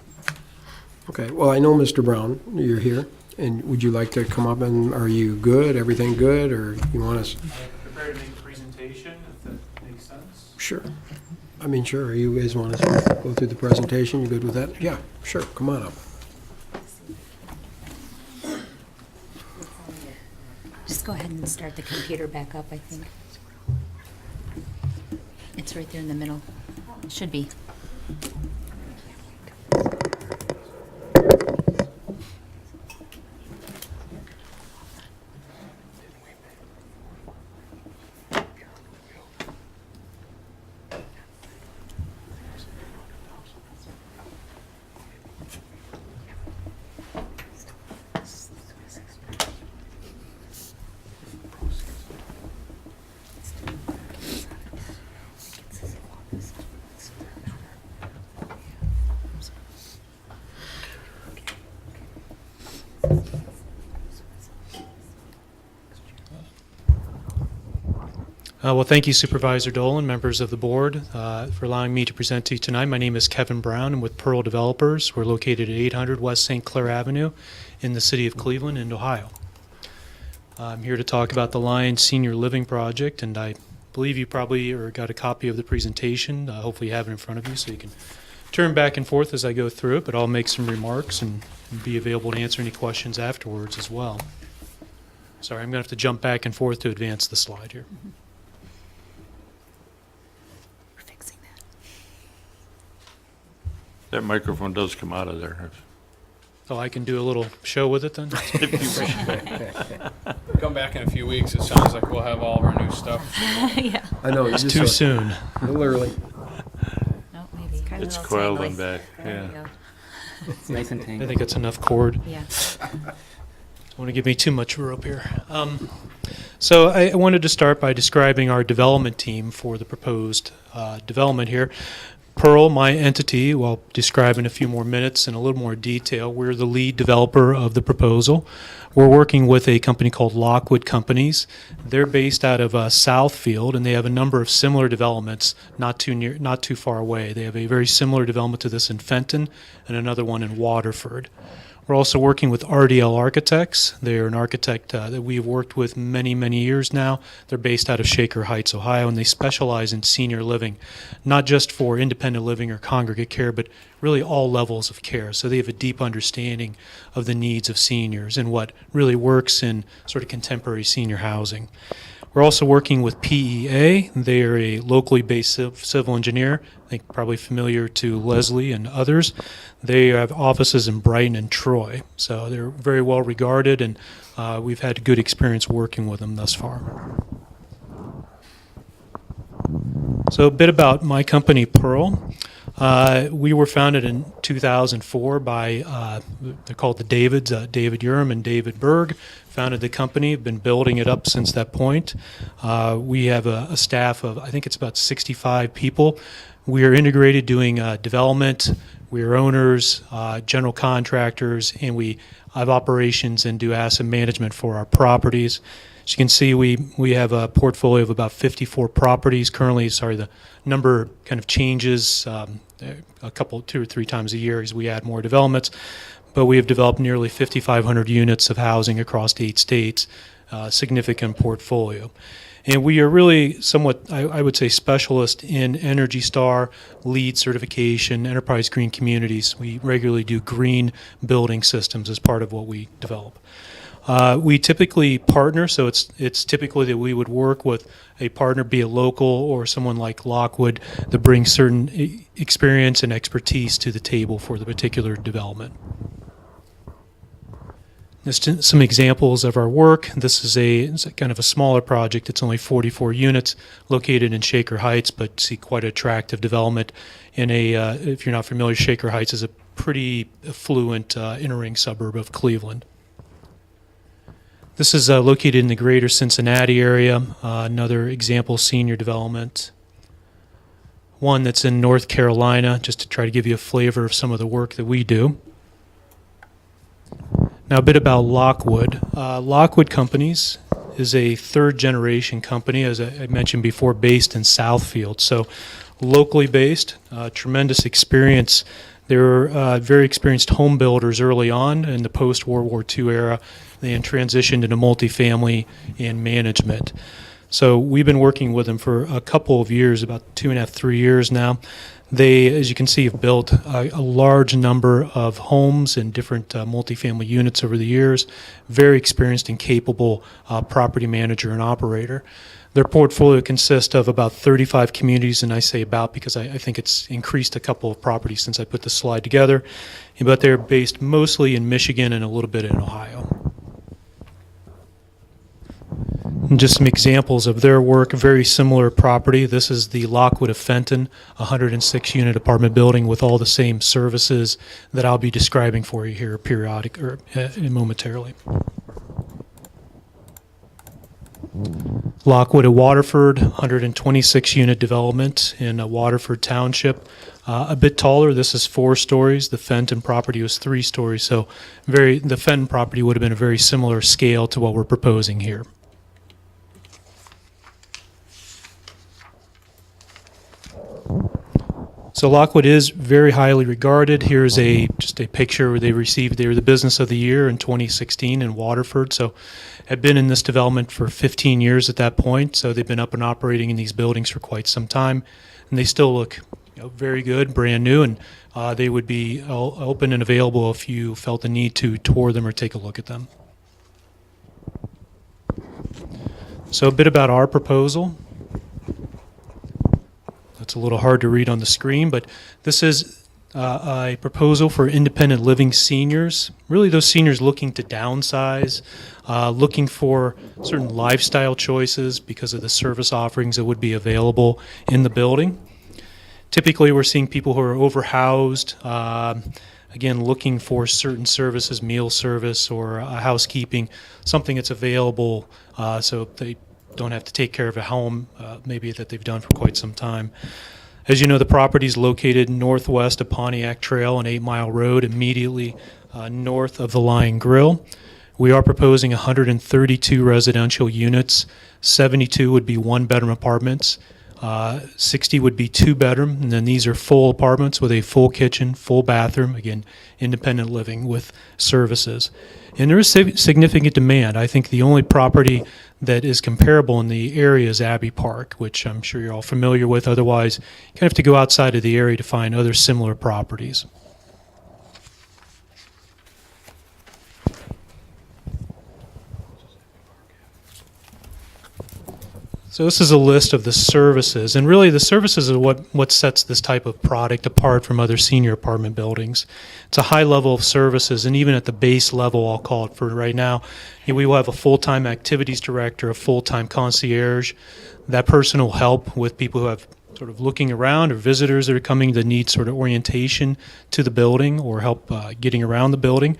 Okay, well, I know, Mr. Brown, you're here, and would you like to come up and, are you good, everything good, or you want us? I'm prepared to make a presentation, if that makes sense. Sure. Sure, you guys want to go through the presentation, you good with that? Yeah, sure, come on up. Just go ahead and start the computer back up, I think. It's right there in the middle. It should be. Well, thank you, Supervisor Dolan, members of the board, for allowing me to present to you tonight. My name is Kevin Brown. I'm with Pearl Developers. We're located at 800 West St. Clair Avenue in the city of Cleveland, in Ohio. I'm here to talk about the Lyons Senior Living Project, and I believe you probably got a copy of the presentation. Hopefully you have it in front of you so you can turn back and forth as I go through it, but I'll make some remarks and be available to answer any questions afterwards as well. Sorry, I'm going to have to jump back and forth to advance the slide here. That microphone does come out of there. Oh, I can do a little show with it then? If you wish. Come back in a few weeks, it sounds like we'll have all of our new stuff. Yeah. I know, It's too soon. A little early. No, maybe. It's coiled and back, There yeah. we go. It's nice and I tangled. think it's enough cord. Yeah. Don't want to give me too much rope here. So I wanted to start by describing our development team for the proposed development here. Pearl, my entity, will describe in a few more minutes in a little more detail. We're the lead developer of the proposal. We're working with a company called Lockwood Companies. They're based out of Southfield, and they have a number of similar developments not too far away. They have a very similar development to this in Fenton and another one in Waterford. We're also working with RDL Architects. They're an architect that we've worked with many, many years now. They're based out of Shaker Heights, Ohio, and they specialize in senior living, not just for independent living or congregate care, but really all levels of care. So they have a deep understanding of the needs of seniors and what really works in sort of contemporary senior housing. We're also working with PEA. They are a locally based civil engineer. I think probably familiar to Leslie and others. They have offices in Brighton and Troy. So they're very well regarded, and we've had good experience working with them thus far. So a bit about my company, Pearl. We were founded in 2004 by, they're called the Davids, David Urim and David Berg. Founded the company, have been building it up since that point. We have a staff of, I think it's about 65 people. We are integrated doing development. We are owners, general contractors, and we have operations and do asset management for our properties. As you can see, we have a portfolio of about 54 properties. Currently, the number kind of changes a couple, 2 or 3 times a year as we add more developments. But we have developed nearly 5,500 units of housing across 8 states, significant portfolio. And we are really somewhat, I would say, specialist in Energy Star, LEED certification, Enterprise Green Communities. We regularly do green building systems as part of what we develop. We typically partner, so it's typically that we would work with a partner, be it local or someone like Lockwood, that brings certain experience and expertise to the table for the particular development. Just some examples of our work. This is it's kind of a smaller project. It's only 44 units located in Shaker Heights, but see quite attractive development in if you're not familiar, Shaker Heights is a pretty affluent inner ring suburb of Cleveland. This is located in the greater Cincinnati area, another example senior development. One that's in North Carolina, just to try to give you a flavor of some of the work that we do. Now a bit about Lockwood. Lockwood Companies is a 3rd generation company, as I mentioned before, based in Southfield. So locally based, tremendous experience. They were very experienced home builders early on in the post-World War II era. They then transitioned into multifamily and management. So we've been working with them for a couple of years, about 2.5, 3 years now. They, as you can see, have built a large number of homes and different multifamily units over the years. Very experienced and capable property manager and operator. Their portfolio consists of about 35 communities, and I say about because I think it's increased a couple of properties since I put the slide together. But they're based mostly in Michigan and a little bit in Ohio. And just some examples of their work, very similar property. This is the Lockwood of Fenton, a 106-unit apartment building with all the same services that I'll be describing for you here momentarily. Lockwood at Waterford, 126-unit development in Waterford Township. A bit taller, this is 4 stories. The Fenton property was 3 stories, so the Fenton property would have been a very similar scale to what we're proposing here. So Lockwood is very highly regarded. Here's just a picture where they were the Business of the Year in 2016 in Waterford. So had been in this development for 15 years at that point. So they've been up and operating in these buildings for quite some time, and they still look very good, brand new, and they would be open and available if you felt the need to tour them or take a look at them. So a bit about our proposal. It's a little hard to read on the screen, but this is a proposal for independent living seniors, really those seniors looking to downsize, looking for certain lifestyle choices because of the service offerings that would be available in the building. Typically, we're seeing people who are overhoused, again, looking for certain services, meal service or housekeeping, something that's available so they don't have to take care of a home, maybe that they've done for quite some time. As you know, the property is located northwest of Pontiac Trail and 8 Mile Road, immediately north of the Lion Grill. We are proposing 132 residential units. 72 would be 1-bedroom apartments. 60 would be 2-bedroom, and then these are full apartments with a full kitchen, full bathroom, again, independent living with services. And there is significant demand. I think the only property that is comparable in the area is Abbey Park, which I'm sure you're all familiar with. Otherwise, you kind of have to go outside of the area to find other similar properties. So this is a list of the services, and really the services are what sets this type of product apart from other senior apartment buildings. It's a high level of services, and even at the base level, I'll call it for right now, we will have a full-time activities director, a full-time concierge. That person will help with people who have sort of looking around or visitors that are coming that need sort of orientation to the building or help getting around the building.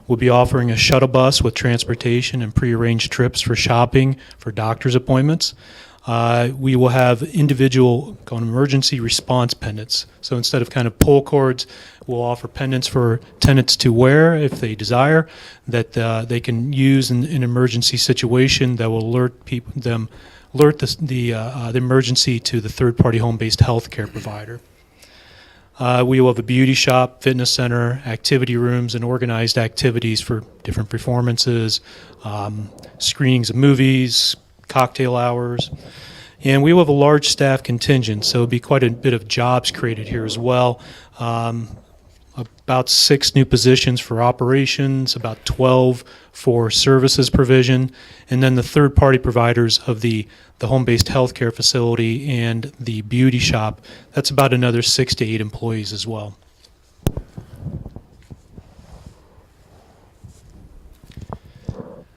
We'll be offering a shuttle bus with transportation and prearranged trips for shopping, for doctor's appointments. We will have individual called emergency response pendants. So instead of kind of pull cords, we'll offer pendants for tenants to wear if they desire, that they can use in an emergency situation that will alert the emergency to the third-party home-based health care provider. We will have a beauty shop, fitness center, activity rooms, and organized activities for different performances, screenings of movies, cocktail hours. And we will have a large staff contingent, so it'll be quite a bit of jobs created here as well. About 6 new positions for operations, about 12 for services provision, and then the third-party providers of the home-based healthcare facility and the beauty shop, that's about another 6 to 8 employees as well.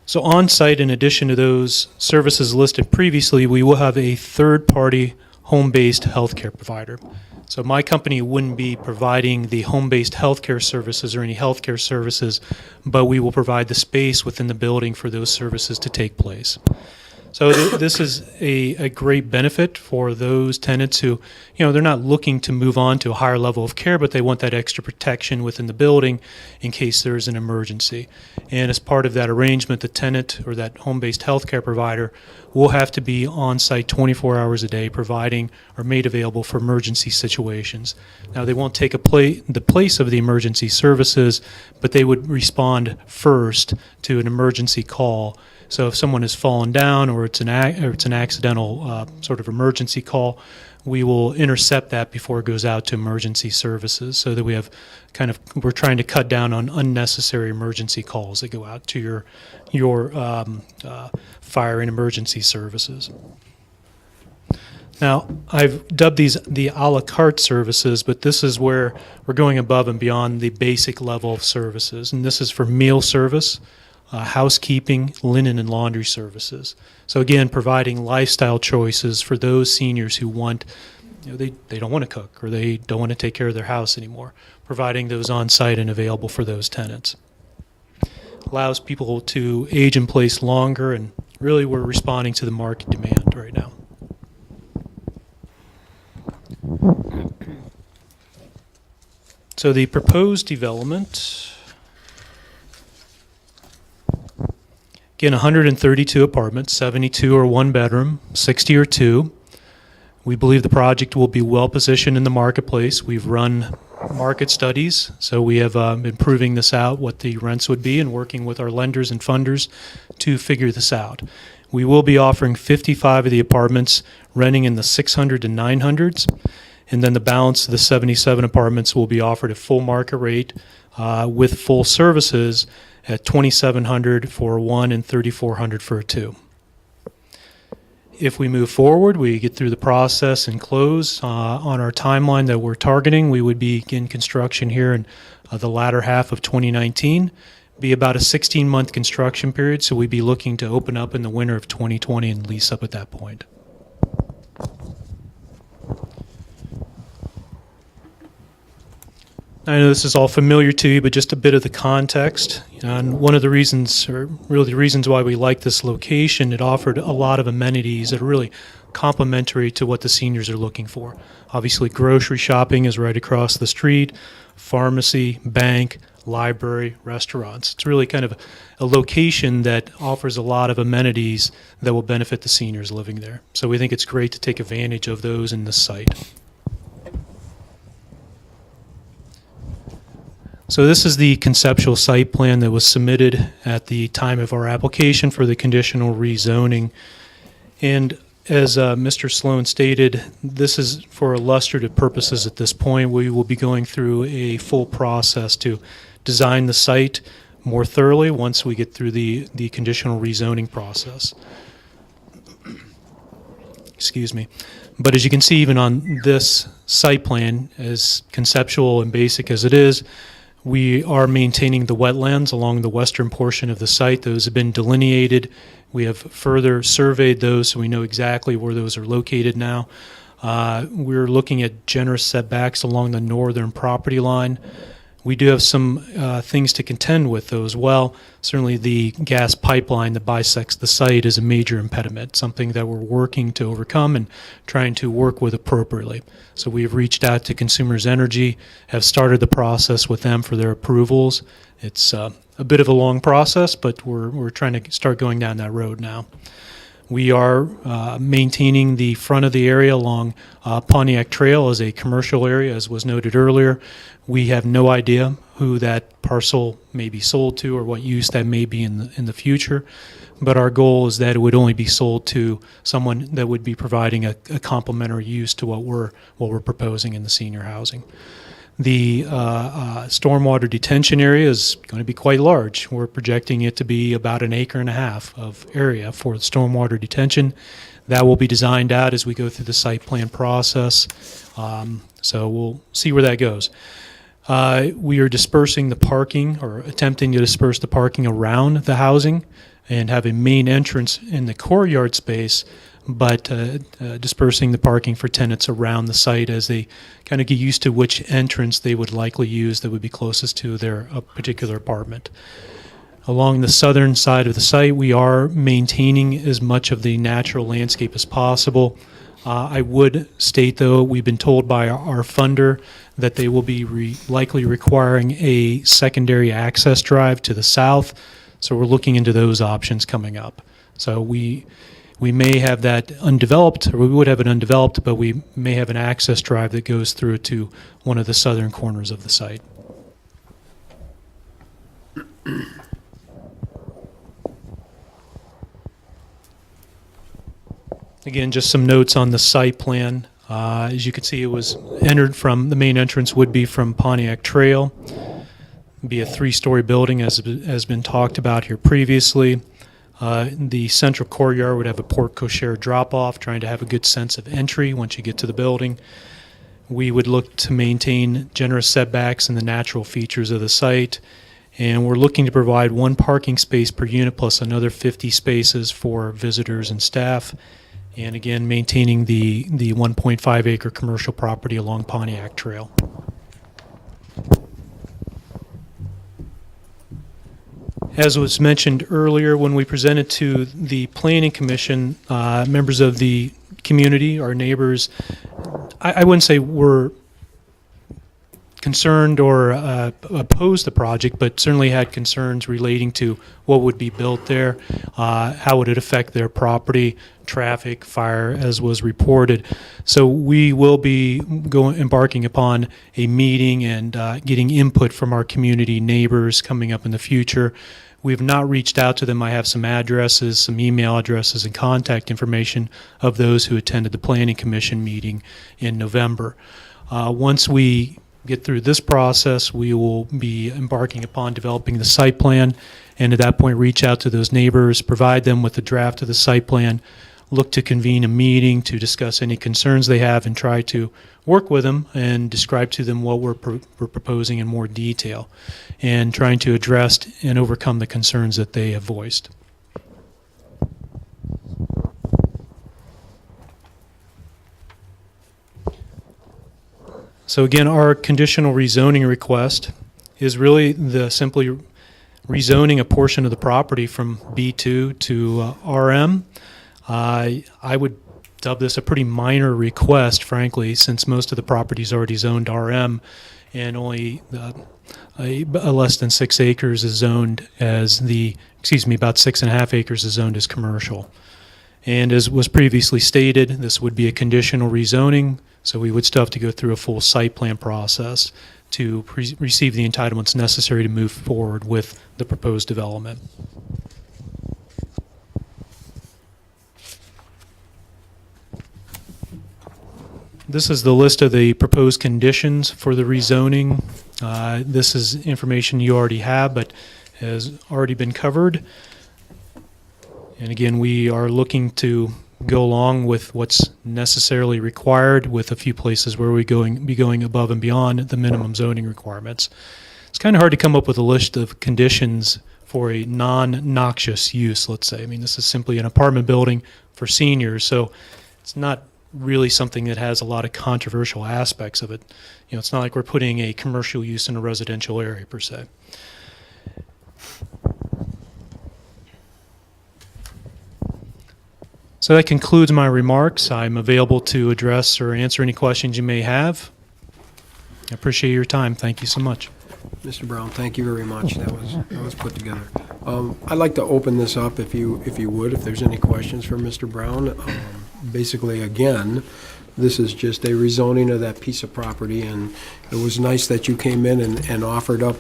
So on-site, in addition to those services listed previously, we will have a third-party home-based healthcare provider. So my company wouldn't be providing the home-based healthcare services or any healthcare services, but we will provide the space within the building for those services to take place. So this is a great benefit for those tenants who, they're not looking to move on to a higher level of care, but they want that extra protection within the building in case there's an emergency. And as part of that arrangement, the tenant or that home-based healthcare provider will have to be on site 24 hours a day, providing or made available for emergency situations. Now, they won't take the place of the emergency services, but they would respond first to an emergency call. So if someone has fallen down or it's an accidental sort of emergency call, we will intercept that before it goes out to emergency services, so that we're trying to cut down on unnecessary emergency calls that go out to your fire and emergency services. Now, I've dubbed these the a la carte services, but this is where we're going above and beyond the basic level of services, and this is for meal service, housekeeping, linen, and laundry services. So again, providing lifestyle choices for those seniors who want, they don't want to cook or they don't want to take care of their house anymore, providing those on site and available for those tenants. Allows people to age in place longer, and really we're responding to the market demand right now. So the proposed development, again, 132 apartments, 72 are 1 bedroom, 60 are 2. We believe the project will be well positioned in the marketplace. We've run market studies, so we have been proving this out, what the rents would be, and working with our lenders and funders to figure this out. We will be offering 55 of the apartments renting in the 600 to 900s, and then the balance of the 77 apartments will be offered at full market rate with full services at $2,700 for a 1 and $3,400 for a 2. If we move forward, we get through the process and close on our timeline that we're targeting, we would begin construction here in the latter half of 2019. Be about a 16-month construction period, so we'd be looking to open up in the winter of 2020 and lease up at that point. I know this is all familiar to you, but just a bit of the context. And one of the reasons, or really the reasons why we like this location, it offered a lot of amenities that are really complementary to what the seniors are looking for. Obviously, grocery shopping is right across the street, pharmacy, bank, library, restaurants. It's really kind of a location that offers a lot of amenities that will benefit the seniors living there. So we think it's great to take advantage of those in this site. So this is the conceptual site plan that was submitted at the time of our application for the conditional rezoning. And as Mr. Sloan stated, this is for illustrative purposes at this point. We will be going through a full process to design the site more thoroughly once we get through the conditional rezoning process. excuse me. But as you can see, even on this site plan, as conceptual and basic as it is, we are maintaining the wetlands along the western portion of the site. Those have been delineated. We have further surveyed those, so we know exactly where those are located now. We're looking at generous setbacks along the northern property line. We do have some things to contend with, though, as well. Certainly the gas pipeline that bisects the site is a major impediment, something that we're working to overcome and trying to work with appropriately. So we have reached out to Consumers Energy, have started the process with them for their approvals. It's a bit of a long process, but we're trying to start going down that road now. We are maintaining the front of the area along Pontiac Trail as a commercial area, as was noted earlier. We have no idea who that parcel may be sold to or what use that may be in the future, but our goal is that it would only be sold to someone that would be providing a complementary use to what we're proposing in the senior housing. The stormwater detention area is going to be quite large. We're projecting it to be about 1.5 acres of area for the stormwater detention. That will be designed out as we go through the site plan process. So we'll see where that goes. We are dispersing the parking, or attempting to disperse the parking around the housing and have a main entrance in the courtyard space, but dispersing the parking for tenants around the site as they kind of get used to which entrance they would likely use that would be closest to their particular apartment. Along the southern side of the site, we are maintaining as much of the natural landscape as possible. I would state, though, we've been told by our funder that they will be likely requiring a secondary access drive to the south, so we're looking into those options coming up. So we may have that undeveloped, or we would have it undeveloped, but we may have an access drive that goes through to one of the southern corners of the site. Again, just some notes on the site plan. As you can see, it was entered from, the main entrance would be from Pontiac Trail. It'd be a 3-story building, as has been talked about here previously. The central courtyard would have a porte cochere drop-off, trying to have a good sense of entry once you get to the building. We would look to maintain generous setbacks and the natural features of the site. And we're looking to provide 1 parking space per unit plus another 50 spaces for visitors and staff. And again, maintaining the 1.5 acre commercial property along Pontiac Trail. As was mentioned earlier, when we presented to the Planning Commission, members of the community, our neighbors, I wouldn't say were concerned or opposed the project, but certainly had concerns relating to what would be built there, how would it affect their property, traffic, fire, as was reported. So we will be embarking upon a meeting and getting input from our community neighbors coming up in the future. We have not reached out to them. I have some addresses, some email addresses, and contact information of those who attended the Planning Commission meeting in November. Once we get through this process, we will be embarking upon developing the site plan, and at that point reach out to those neighbors, provide them with a draft of the site plan, look to convene a meeting to discuss any concerns they have, and try to work with them and describe to them what we're proposing in more detail, and trying to address and overcome the concerns that they have voiced. So again, our conditional rezoning request is really simply rezoning a portion of the property from B2 to RM. I would dub this a pretty minor request, frankly, since most of the property is already zoned RM, and only less than 6 acres is zoned as about 6.5 acres is zoned as commercial. And as was previously stated, this would be a conditional rezoning, so we would still have to go through a full site plan process to receive the entitlements necessary to move forward with the proposed development. This is the list of the proposed conditions for the rezoning. This is information you already have, but has already been covered. And again, we are looking to go along with what's necessarily required, with a few places where we be going above and beyond the minimum zoning requirements. It's kind of hard to come up with a list of conditions for a non-noxious use, let's say. I mean, this is simply an apartment building for seniors, so it's not really something that has a lot of controversial aspects of it. You know, it's not like we're putting a commercial use in a residential area per se. So that concludes my remarks. I'm available to address or answer any questions you may have. I appreciate your time. Thank you so much. Mr. Brown, thank you very much. That was put together. I'd like to open this up if you would, if there's any questions for Mr. Brown. Basically, again, this is just a rezoning of that piece of property, and it was nice that you came in and offered up,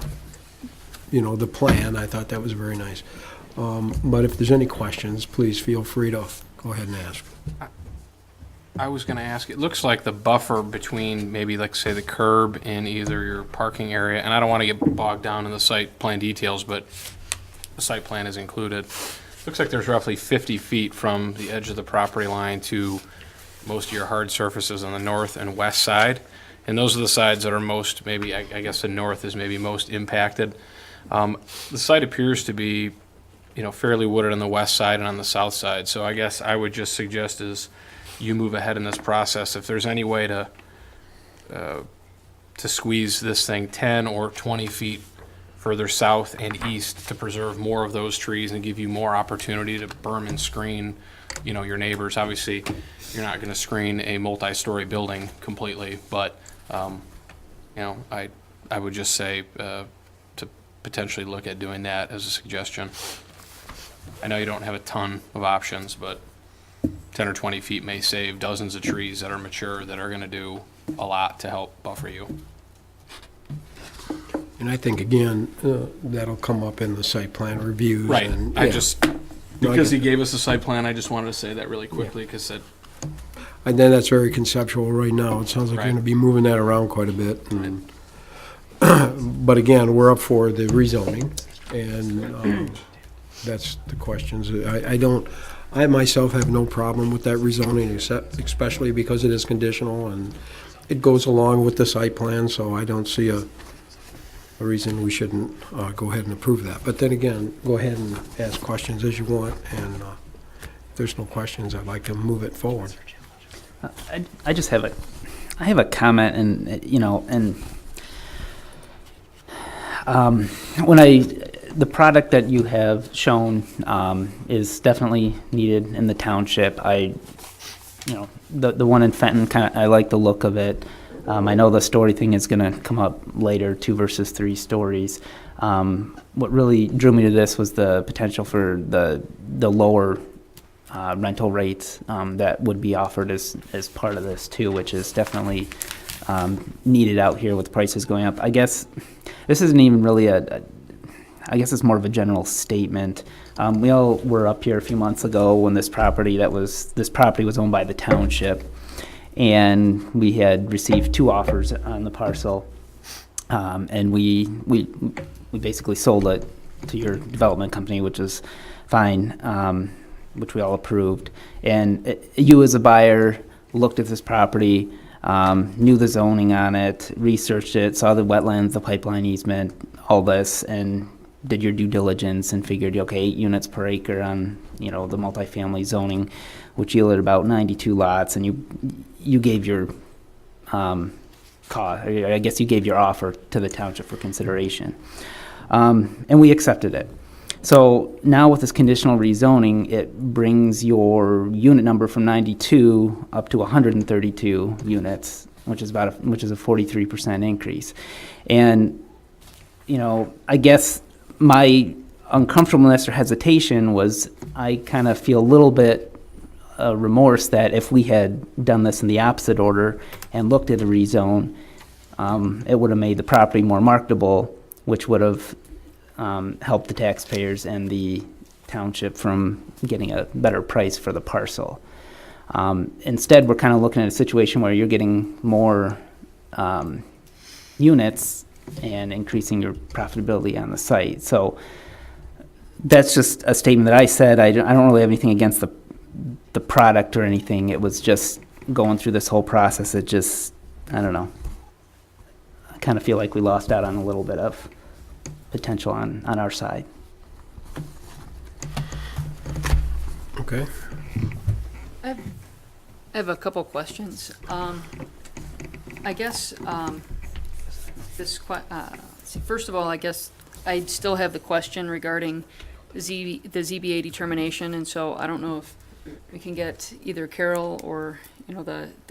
the plan. I thought that was very nice. But if there's any questions, please feel free to go ahead and ask. I was going to ask, it looks like the buffer between maybe, like, say, the curb and either your parking area, and I don't want to get bogged down in the site plan details, but the site plan is included. Looks like there's roughly 50 feet from the edge of the property line to most of your hard surfaces on the north and west side, and those are the sides that are most, maybe, I guess the north is maybe most impacted. The site appears to be, fairly wooded on the west side and on the south side, so I guess I would just suggest is you move ahead in this process. If there's any way to squeeze this thing 10 or 20 feet further south and east to preserve more of those trees and give you more opportunity to berm and screen, your neighbors. Obviously, you're not going to screen a multi-story building completely, but, I would just say to potentially look at doing that as a suggestion. I know you don't have a ton of options, but 10 or 20 feet may save dozens of trees that are mature that are going to do a lot to help buffer you. And I think, again, that'll come up in the site plan reviews. Right. And, Because he gave us a site plan, I just wanted to say that really quickly because And then that's very conceptual right now. It sounds like Right. you're going to be moving that around quite a bit. And, but again, we're up for the rezoning, and that's the questions. I myself have no problem with that rezoning, especially because it is conditional and it goes along with the site plan, so I don't see a reason we shouldn't go ahead and approve that. But then again, go ahead and ask questions as you want, and if there's no questions, I'd like to move it forward. I just have a comment, and the product that you have shown is definitely needed in the township. The one in Fenton, I like the look of it. I know the story thing is going to come up later, 2 versus 3 stories. What really drew me to this was the potential for the lower rental rates that would be offered as part of this too, which is definitely needed out here with prices going up. I guess this isn't even really I guess it's more of a general statement. We all were up here a few months ago when this property was owned by the township, and we had received 2 offers on the parcel, and we basically sold it to your development company, which is fine, which we all approved. And you as a buyer looked at this property, knew the zoning on it, researched it, saw the wetlands, the pipeline easement, all this, and did your due diligence and figured, okay, 8 units per acre on, the multifamily zoning, which yielded about 92 lots, and you gave your I guess you gave your offer to the township for consideration, and we accepted it. So now with this conditional rezoning, it brings your unit number from 92 up to 132 units, which is a 43% increase, and I guess my uncomfortableness or hesitation was I kind of feel a little bit remorse that if we had done this in the opposite order and looked at a rezone, it would have made the property more marketable, which would have helped the taxpayers and the township from getting a better price for the parcel. Instead, we're kind of looking at a situation where you're getting more units and increasing your profitability on the site. So that's just a statement that I said. I don't really have anything against the product or anything. It was just going through this whole process. It just, I don't know. I kind of feel like we lost out on a little bit of potential on our side. Okay. I have a couple questions. I guess first of all, I guess I still have the question regarding the ZBA determination, and so I don't know if we can get either Carol or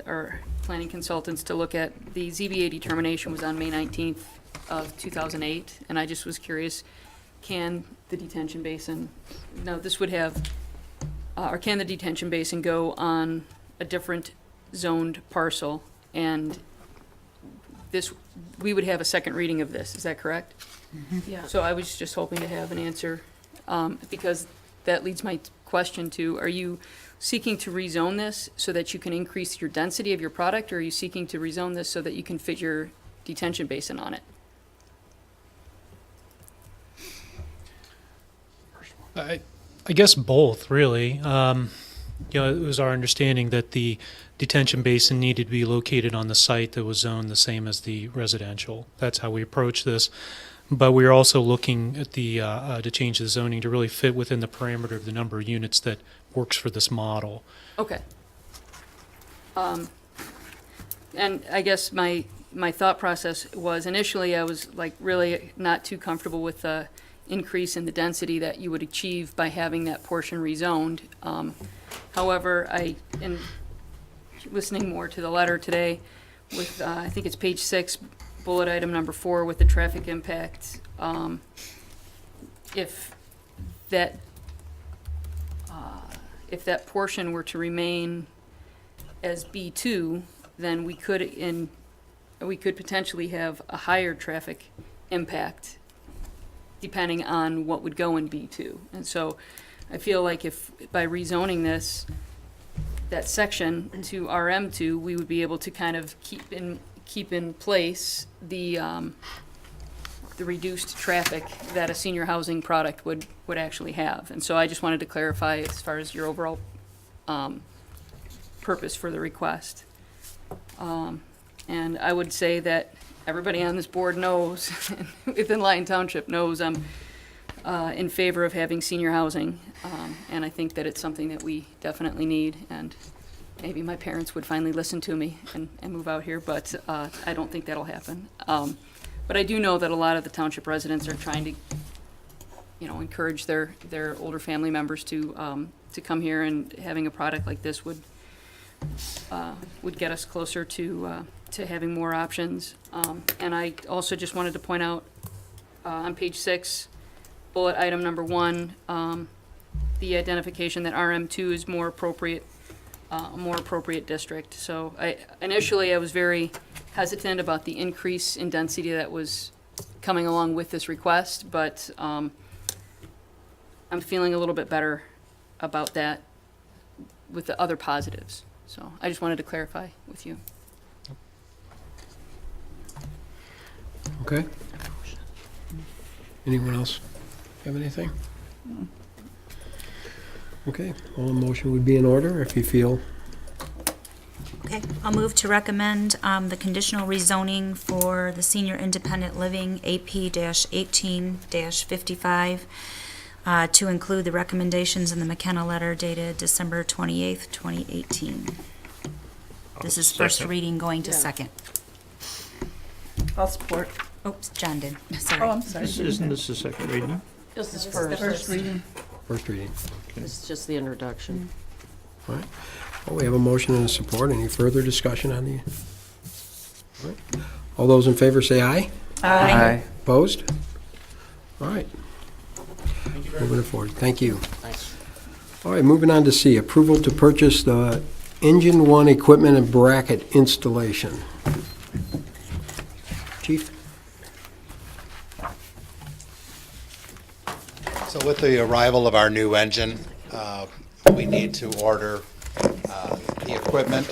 our planning consultants to look at the ZBA determination was on May 19th of 2008, and I just was curious, can the detention basin, now this would have, or can the detention basin go on a different zoned parcel, and this, we would have a second reading of this, is that correct? Yeah. So I was just hoping to have an answer, because that leads my question to, are you seeking to rezone this so that you can increase your density of your product, or are you seeking to rezone this so that you can fit your detention basin on it? I guess both, really. It was our understanding that the detention basin needed to be located on the site that was zoned the same as the residential. That's how we approach this. But we're also looking at to change the zoning to really fit within the parameter of the number of units that works for this model. Okay. And I guess my thought process was, initially I was like really not too comfortable with the increase in the density that you would achieve by having that portion rezoned. However, in listening more to the letter today with, I think it's page 6, bullet item number 4 with the traffic impact, if that portion were to remain as B2, then we could potentially have a higher traffic impact depending on what would go in B2. And so I feel like if by rezoning that section to RM2, we would be able to kind of keep in place the reduced traffic that a senior housing product would actually have. And so I just wanted to clarify as far as your overall purpose for the request. And I would say that everybody on this board knows, within Lyon Township knows I'm in favor of having senior housing. And I think that it's something that we definitely need. And maybe my parents would finally listen to me and move out here, but I don't think that'll happen. But I do know that a lot of the township residents are trying to, encourage their older family members to come here, and having a product like this would get us closer to having more options. And I also just wanted to point out on page 6, bullet item number 1, the identification that RM2 is a more appropriate district. So initially I was very hesitant about the increase in density that was coming along with this request, but I'm feeling a little bit better about that with the other positives. So I just wanted to clarify with you. Okay. Anyone else have anything? Okay, well, a motion would be in order if you feel. Okay, I'll move to recommend the conditional rezoning for the senior independent living AP-18-55 to include the recommendations in the McKenna letter dated December 28th, 2018. This is first reading going to second. I'll support. Oops, John did, sorry. Oh, I'm sorry. Isn't this the second reading? This is first reading. First reading. This is just the introduction. All right. Well, we have a motion and a support. Any further discussion on the? All right. All those in favor say aye. Aye. Opposed? All right. Moving forward. Thank you. Thanks. All right, moving on to C, approval to purchase the Engine 1 equipment and bracket installation. Chief? So with the arrival of our new engine, we need to order the equipment,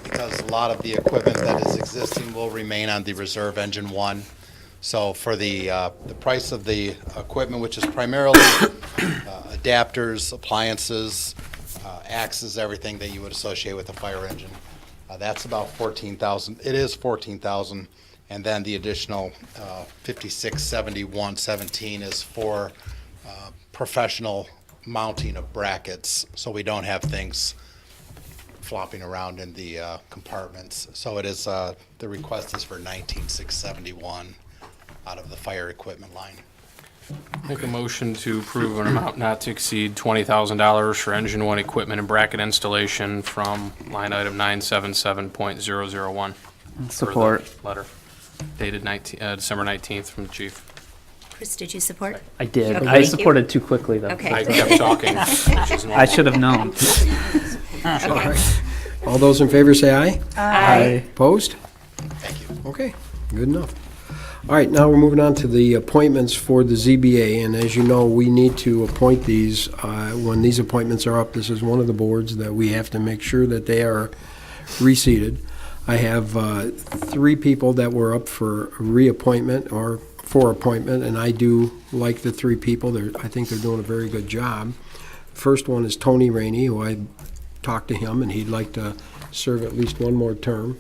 because a lot of the equipment that is existing will remain on the reserve Engine 1. So for the price of the equipment, which is primarily adapters, appliances, axes, everything that you would associate with a fire engine. That's about 14,000. It is 14,000, and then the additional 5671.17 is for professional mounting of brackets, so we don't have things flopping around in the compartments. So it is, the request is for 19,671 out of the fire equipment line. Make a motion to approve an amount not to exceed $20,000 for engine 1 equipment and bracket installation from line item 977.001. Support. Per the letter dated December 19th from the chief. Chris, did you support? I did. Okay, I thank you. supported too quickly, though. Okay. I kept talking, which is normal. I should have known. Okay. All those in favor say aye. Aye. Opposed? Thank you. Okay, good enough. All right, now we're moving on to the appointments for the ZBA, and as you know, we need to appoint these. When these appointments are up, this is one of the boards that we have to make sure that they are reseated. I have 3 people that were up for reappointment or for appointment, and I do like the 3 people. I think they're doing a very good job. First one is Tony Rainey, who I talked to him, and he'd like to serve at least one more term.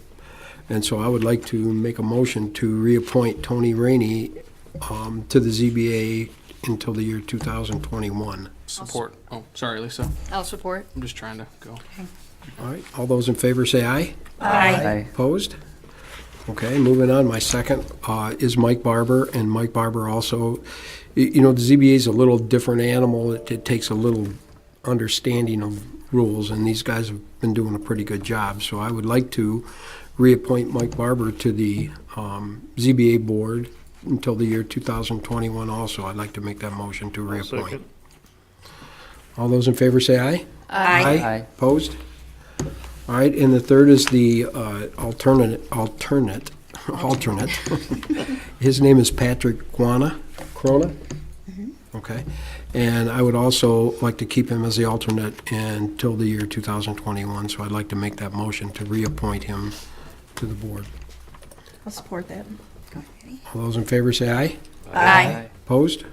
And so I would like to make a motion to reappoint Tony Rainey to the ZBA until the year 2021. Support. Oh, sorry, Lisa. I'll support. I'm just trying to go. All right, all those in favor say aye. Aye. Opposed? Okay, moving on, my second is Mike Barber, and Mike Barber also, you know, the ZBA is a little different animal. It takes a little understanding of rules, and these guys have been doing a pretty good job. So I would like to reappoint Mike Barber to the ZBA board until the year 2021 also. I'd like to make that motion to reappoint. Second. All those in favor say aye. Aye. Opposed? All right, and the third is the alternate. His name is Patrick Crona? Okay. And I would also like to keep him as the alternate until the year 2021, so I'd like to make that motion to reappoint him to the board. I'll support that. All those in favor say aye. Aye. Opposed?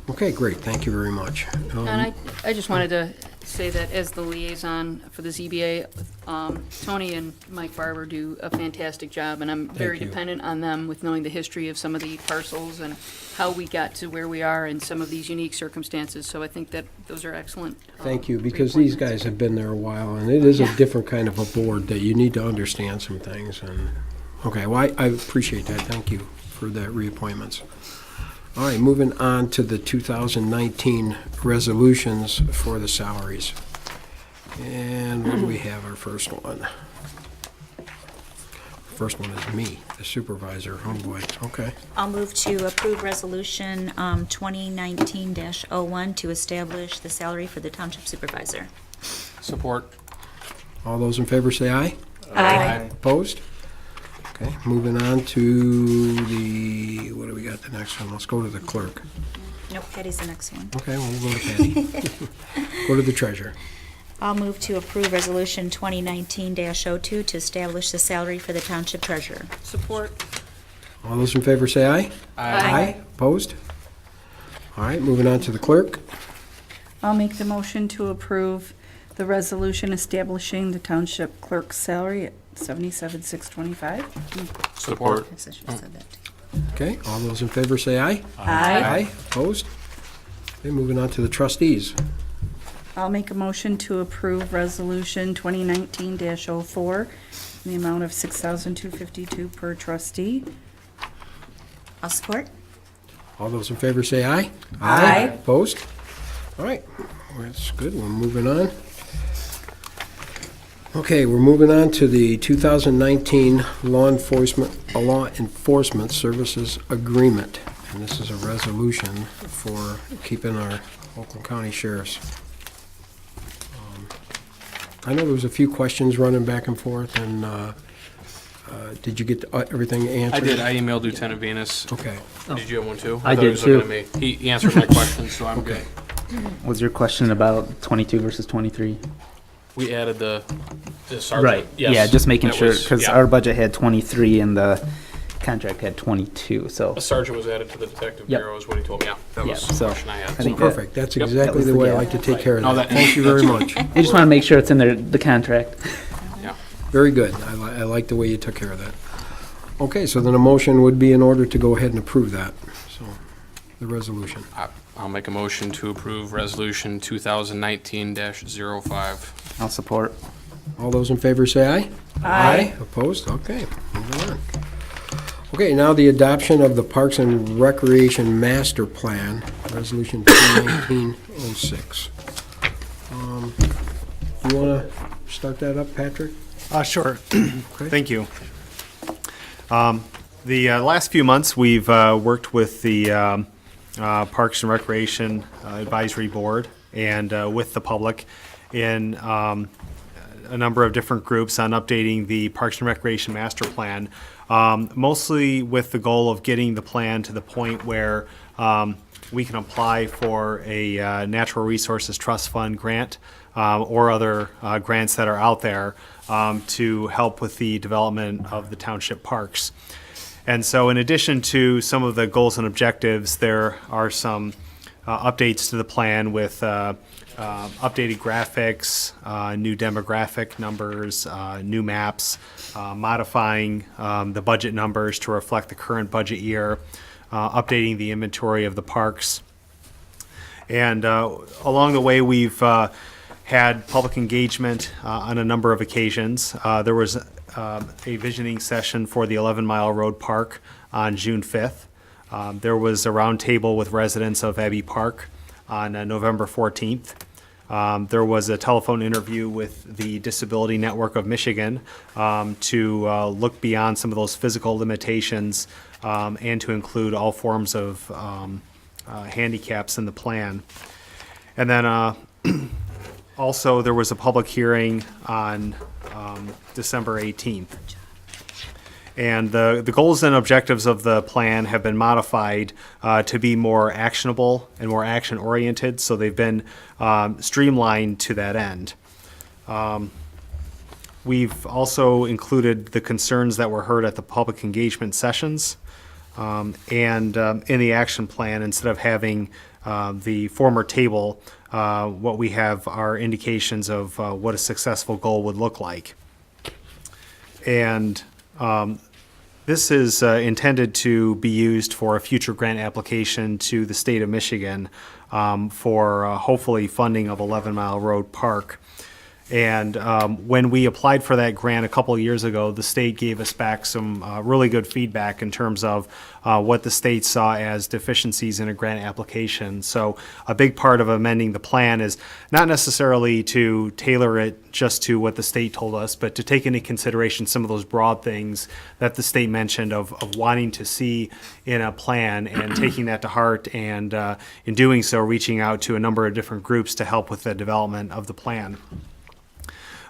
Okay, great, thank you very much. And I just wanted to say that as the liaison for the ZBA, Tony and Mike Barber do a fantastic job, and I'm very you. dependent on them with knowing the history of some of the parcels and how we got to where we are in some of these unique circumstances. So I think that those are excellent. Thank you, because these reappointments. guys have been there a while, and it is a different kind of a board that you need to understand some things, and, okay, well, I appreciate that, thank you for that reappointments. All right, moving on to the 2019 resolutions for the salaries. And what do we have, our first one? First one is me, the supervisor, oh boy, okay. I'll move to approve resolution 2019-01 to establish the salary for the township supervisor. Support. All those in favor say aye. Aye. Opposed? Okay, moving on to the, what do we got the next one? Let's go to the clerk. Nope, Patty's the next one. Okay, well, we'll go to Patty. Go to the treasurer. I'll move to approve resolution 2019-02 to establish the salary for the township treasurer. Support. All those in favor say aye. Aye. Opposed? All right, moving on to the clerk. I'll make the motion to approve the resolution establishing the township clerk's salary at $77,625. Support. I should have said that. Okay, all those in favor say aye. Aye. Opposed? Okay, moving on to the trustees. I'll make a motion to approve resolution 2019-04 in the amount of $6,252 per trustee. I'll support. All those in favor say aye. Aye. Opposed? All right, that's good, we're moving on. Okay, we're moving on to the 2019 Law Enforcement Services Agreement. And this is a resolution for keeping our Oakland County sheriffs. I know there was a few questions running back and forth, and did you get everything answered? I did. I emailed Lieutenant Venus. Okay. Did you have one too? I thought he did was looking too. at me. He answered my questions, so I'm good. Was your question about 22 versus 23? We added the sergeant. Right. Yes. Yeah, just making That sure, was- because yeah. our budget had 23 in the contract had 22, so. A sergeant was added to the detective Yep. bureau is what he told me. Yeah, that Yeah, was the so question I had. I think Perfect. That's Yep. exactly That was the the way I gap. like to take care of No, that. that- Thank you very much. I just want to make sure it's in the contract. Yeah. Very good. I like the way you took care of that. Okay, so then a motion would be in order to go ahead and approve that, so, the resolution. I'll make a motion to approve resolution 2019-05. I'll support. All those in favor say aye. Aye. Opposed? Okay, moving on. Okay, now the adoption of the Parks and Recreation Master Plan, Resolution 2019-06. You want to start that up, Patrick? Sure. Thank you. The last few months, we've worked with the Parks and Recreation Advisory Board and with the public in a number of different groups on updating the Parks and Recreation Master Plan, mostly with the goal of getting the plan to the point where we can apply for a Natural Resources Trust Fund grant or other grants that are out there to help with the development of the township parks. And so in addition to some of the goals and objectives, there are some updates to the plan with updated graphics, new demographic numbers, new maps, modifying the budget numbers to reflect the current budget year, updating the inventory of the parks. And along the way, we've had public engagement on a number of occasions. There was a visioning session for the 11-Mile Road Park on June 5th. There was a roundtable with residents of Abbey Park on November 14th. There was a telephone interview with the Disability Network of Michigan to look beyond some of those physical limitations and to include all forms of handicaps in the plan. And then also, there was a public hearing on December 18th. And the goals and objectives of the plan have been modified to be more actionable and more action-oriented, so they've been streamlined to that end. We've also included the concerns that were heard at the public engagement sessions. And in the action plan, instead of having the former table, what we have are indications of what a successful goal would look like. And this is intended to be used for a future grant application to the state of Michigan for hopefully funding of 11-Mile Road Park. And when we applied for that grant a couple of years ago, the state gave us back some really good feedback in terms of what the state saw as deficiencies in a grant application. So a big part of amending the plan is not necessarily to tailor it just to what the state told us, but to take into consideration some of those broad things that the state mentioned of wanting to see in a plan and taking that to heart, and in doing so, reaching out to a number of different groups to help with the development of the plan.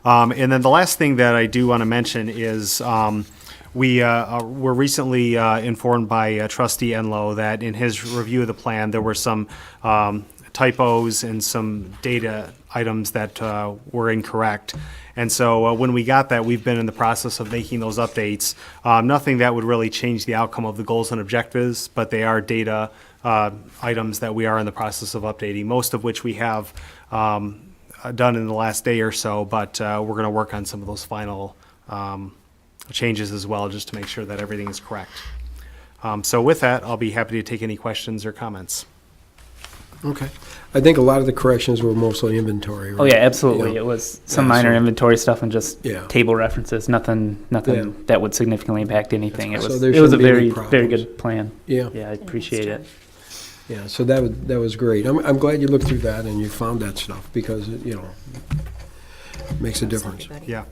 And then the last thing that I do want to mention is we were recently informed by Trustee Enlow that in his review of the plan, there were some typos and some data items that were incorrect. And so when we got that, we've been in the process of making those updates. Nothing that would really change the outcome of the goals and objectives, but they are data items that we are in the process of updating, most of which we have done in the last day or so, but we're going to work on some of those final changes as well, just to make sure that everything is correct. So with that, I'll be happy to take any questions or comments. Okay. I think a lot of the corrections were mostly inventory, right? Oh, yeah, absolutely. You know? It was some Yeah, minor so- inventory stuff and just Yeah. table references, nothing Yeah. that would significantly impact anything. It So was, there it was a shouldn't be any very problems. good plan. Yeah. Yeah, I appreciate it. Yeah, so that was great. I'm glad you looked through that and you found that stuff, because, it makes a difference. Yeah.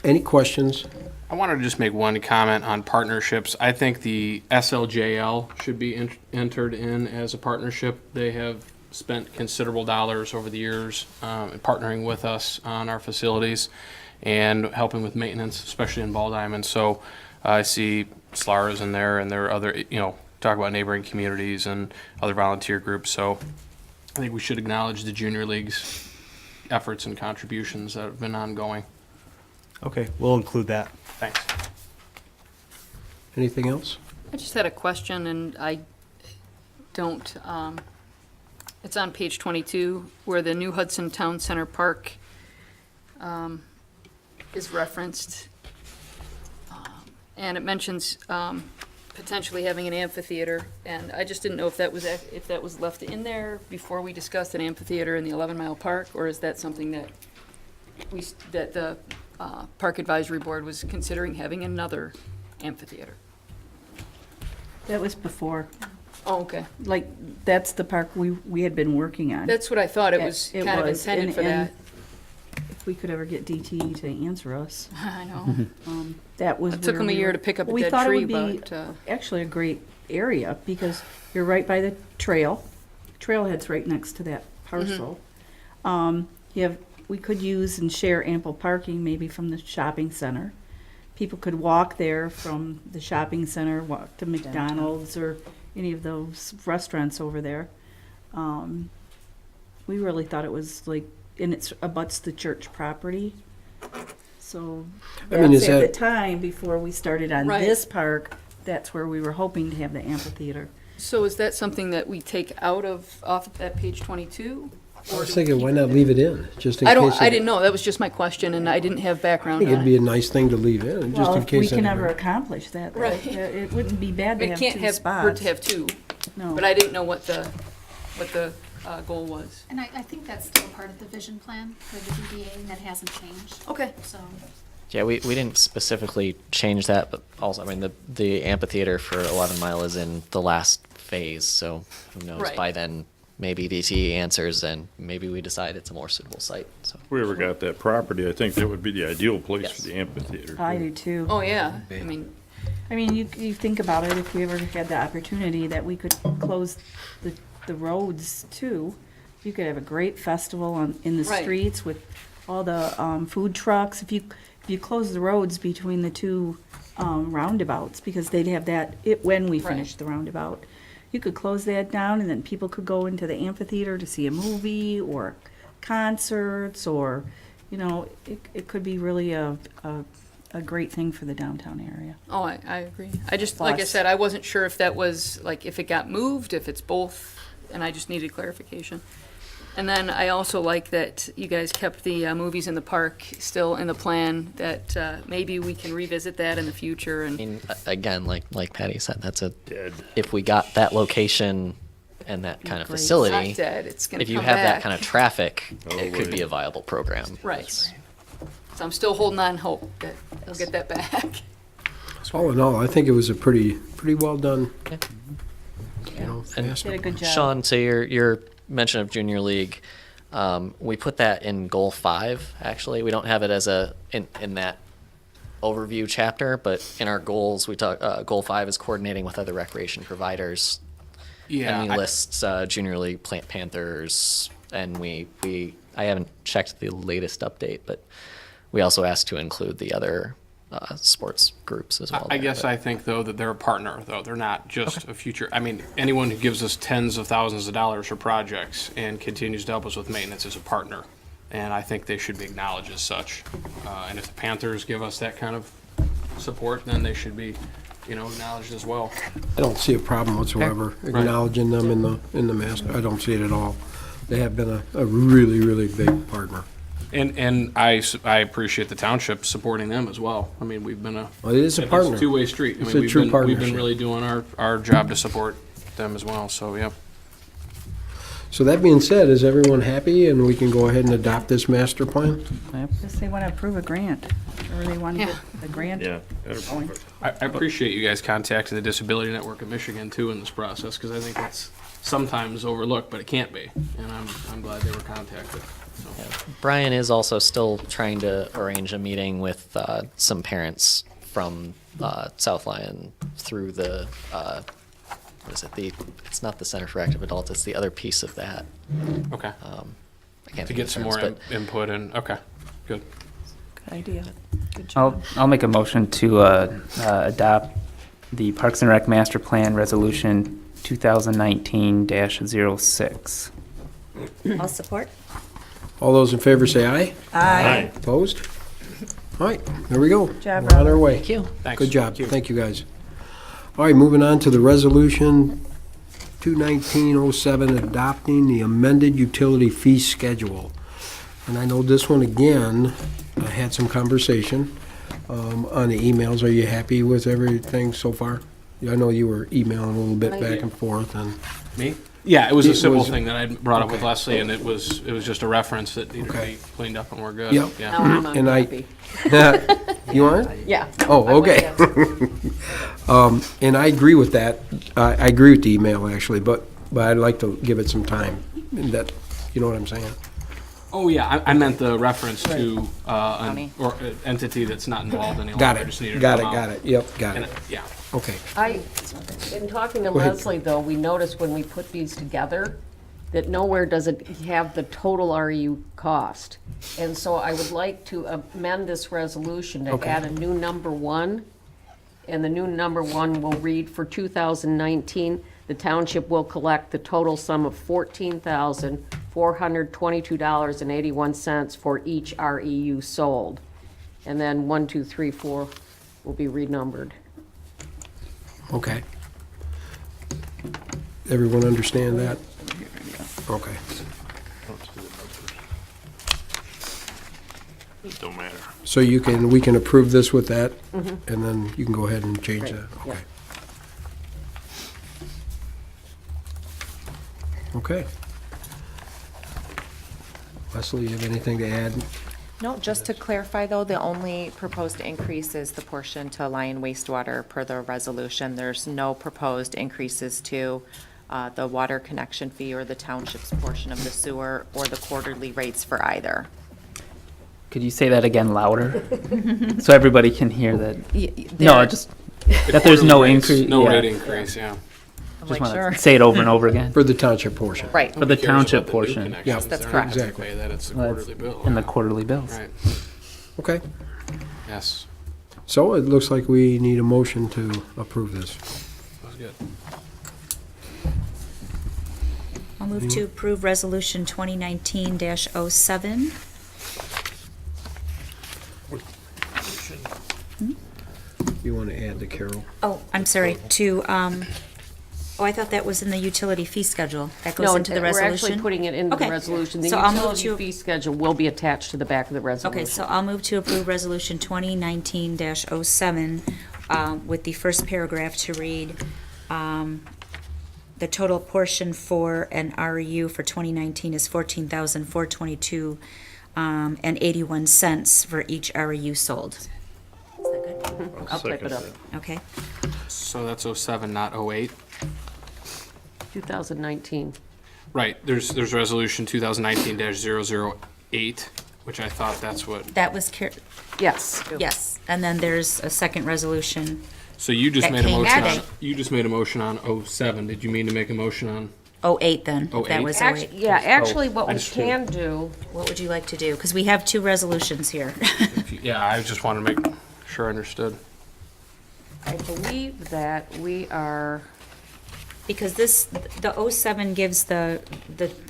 Any questions? I wanted to just make one comment on partnerships. I think the SLJL should be entered in as a partnership. They have spent considerable dollars over the years in partnering with us on our facilities and helping with maintenance, especially in Ball Diamond. So I see SLARs in there, and there are other, talk about neighboring communities and other volunteer groups. So I think we should acknowledge the junior league's efforts and contributions that have been ongoing. Okay, we'll include that. Thanks. Anything else? I just had a question, and I don't, it's on page 22, where the new Hudson Town Center Park is referenced. And it mentions potentially having an amphitheater, and I just didn't know if that was left in there before we discussed an amphitheater in the 11 Mile Park, or is that something that that the Park Advisory Board was considering having another amphitheater? That was before. Oh, okay. Like, that's the park we had been working on. That's what I thought. It was It kind of was, intended for that. If we could ever get DTE to answer us. I know. That was It took where them a we year were- to pick up a we dead thought it tree, would be but, actually a great area, because you're right by the trail. Trailhead's right next to that parcel. We could use and share ample parking, maybe from the shopping center. People could walk there from the shopping center, walk to McDonald's or any of those restaurants over there. We really thought it was like, and it abuts the church property. So I mean, that's is at the that- time, before we started on Right. this park, that's where we were hoping to have the amphitheater. so is that something that we take off of that page 22? I was thinking, why not leave it in, just in I case? didn't know. That was just my question, and I didn't have I background think on it'd it. be a nice thing to leave in, just Well, in if we case. can ever anybody- accomplish that, Right. it wouldn't be bad to It have can't two hurt spots. to have two, No. but I didn't know what the goal was. And I think that's still part of the vision plan for the DDA, and that hasn't changed. Okay. So, Yeah, we didn't specifically change that, but also, I mean, the amphitheater for 11 Mile is in the last phase, so who knows? Right. By then, maybe DTE answers, and maybe we decide it's a more suitable site, so. If we ever got that property, I think that would be the ideal place Yes. for the amphitheater. I do too. Oh, yeah. I mean, You think about it, if we ever had the opportunity that we could close the roads too, you could have a great festival in the Right. streets with all the food trucks. If you close the roads between the two roundabouts, because they'd have that, when we Right. finish the roundabout, you could close that down, and then people could go into the amphitheater to see a movie or concerts, or, it could be really a great thing for the downtown area. oh, I agree. I just, like I Plus- said, I wasn't sure if that was, like, if it got moved, if it's both, and I just needed clarification. And then I also like that you guys kept the movies in the park still in the plan, that maybe we can revisit that in the future. I And mean, again, like Patty said, that's Dead. if we got that location and that kind of Great. facility, it's not dead, it's going to if come you back. have that kind of traffic, Oh, it could be wait. a viable program. Right. It's- So I'm still holding on hope that we'll get that back. All in all, I think it was a pretty well done, Yeah. fast. Did a good job. Sean, so your mention of Junior League, we put that in Goal 5, actually. We don't have it as in that overview chapter, but in our goals, we talk, Goal 5 is coordinating with other recreation providers. Yeah, And I- we list Junior League, Plant Panthers, and I haven't checked the latest update, but we also asked to include the other sports groups as well. I there, guess but- I think, though, that they're a partner, though. They're not just a future, I mean, anyone who gives us tens of thousands of dollars for projects and continues to help us with maintenance is a partner. And I think they should be acknowledged as such. And if the Panthers give us that kind of support, then they should be, acknowledged as well. I don't see a problem whatsoever acknowledging them in the master. I don't see it at all. They have been a really, really big partner. And I appreciate the township supporting them as well. I mean, we've been Well, it is a partner. It's a two-way street. I It's mean, a we've true been partnership. really doing our job to support them as well, so, yeah. So that being said, is everyone happy and we can go ahead and adopt this master plan? Just they want to approve a grant, or they want to get the grant. Yeah. that'd be perfect. I appreciate you guys contacting the Disability Network of Michigan too in this process, because I think that's sometimes overlooked, but it can't be. And I'm glad they were contacted. So. Brian is also still trying to arrange a meeting with some parents from South Lyon through the, what is it? It's not the Center for Active Adults, it's the other piece of that. Okay. I can't To think get of some the more terms, input and, okay, good. Good idea. Good job. I'll make a motion to adopt the Parks and Rec Master Plan Resolution 2019-06. I'll support. All those in favor say aye. Aye. Opposed? All right, there we go. Good job, We're on our Robert. way. Thank you. Thanks. Good job. Thank you, guys. All right, moving on to the resolution 21907, adopting the amended utility fee schedule. And I know this one, again, I had some conversation on the emails. Are you happy with everything so far? I know you were emailing a little bit back and forth, and Me? Yeah, it was a It simple was- thing that I brought up with okay. Leslie, and it was just a reference that needed to Okay. be cleaned up, and we're good. Yep. Yeah. Now I'm And I- unhappy. you aren't? Yeah. Oh, I would okay. answer. And I agree with that. I agree with the email, actually, but I'd like to give it some time. And that, you know what I'm saying? Oh, yeah, I meant the reference to County. or entity that's not involved any Got longer. Just needed it, to got it, come got out. it. Yep, got And, it. yeah. Okay. In talking to Go ahead. Leslie, though, we noticed when we put these together that nowhere does it have the total REU cost. And so I would like to amend this resolution to Okay. add a new number 1. And the new number 1 will read, for 2019, the township will collect the total sum of $14,422.81 for each REU sold. And then 1, 2, 3, 4 will be renumbered. Okay. Everyone understand that? Okay. It don't matter. So we can approve this with that, and then you can go ahead and change that? yeah. Okay. Okay. Leslie, you have anything to add? No, just to clarify though, the only proposed increase is the portion to Lyon wastewater per the resolution. There's no proposed increases to the water connection fee or the township's portion of the sewer or the quarterly rates for either. Could you say that again louder? So everybody can hear that? No, just, that there's no Rates, increase. No yeah. rate increase, yeah. Just want to say it over and over again. For the township portion? Right. For the Who cares township about the new portion. connections? Yeah, that's They're correct. not gonna Exactly. pay that, it's a Well, quarterly bill. In the quarterly bills. Right, Okay. yes, So it looks like we need a motion to approve this. that was good. I'll move to approve Resolution 2019-07. You want to add the Carol? Oh, I'm sorry, I thought that was in the utility fee schedule. That goes No, into the we're resolution? actually putting it into the Okay. resolution. The So I'll move utility to- fee schedule will be attached to the back of the resolution. Okay, so I'll move to approve Resolution 2019-07 with the first paragraph to read, the total portion for an REU for 2019 is $14,422 and 81 cents for each REU sold. Is that good? I'll type it up. Okay. So that's 07, not 08? 2019. Right, there's resolution 2019-008, which I thought that's what, That was, Yes. yes. And then there's a second resolution. so you just That made a came motion on, today. you just made a motion on 07. Did you mean to make a motion on? 08 then, if that 08? was 08. Actually, yeah, actually, what I we just- can do, What would you like to do? Because we have two resolutions here. Yeah, I just wanted to make sure I understood. I believe that we are, Because this, the 07 gives the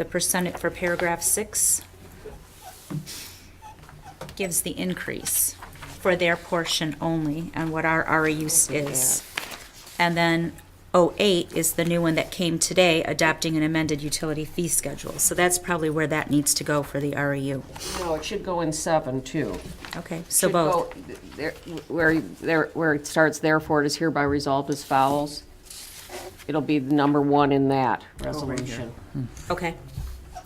percentage for paragraph 6, gives the increase for their portion only and what our REU is. And then 08 is the new one that came today, adopting an amended utility fee schedule. So that's probably where that needs to go for the REU. no, it should go in 7 too. Okay, so Should both. go there- Where it starts, therefore it is hereby resolved as follows. It'll be the number 1 in that resolution. Okay.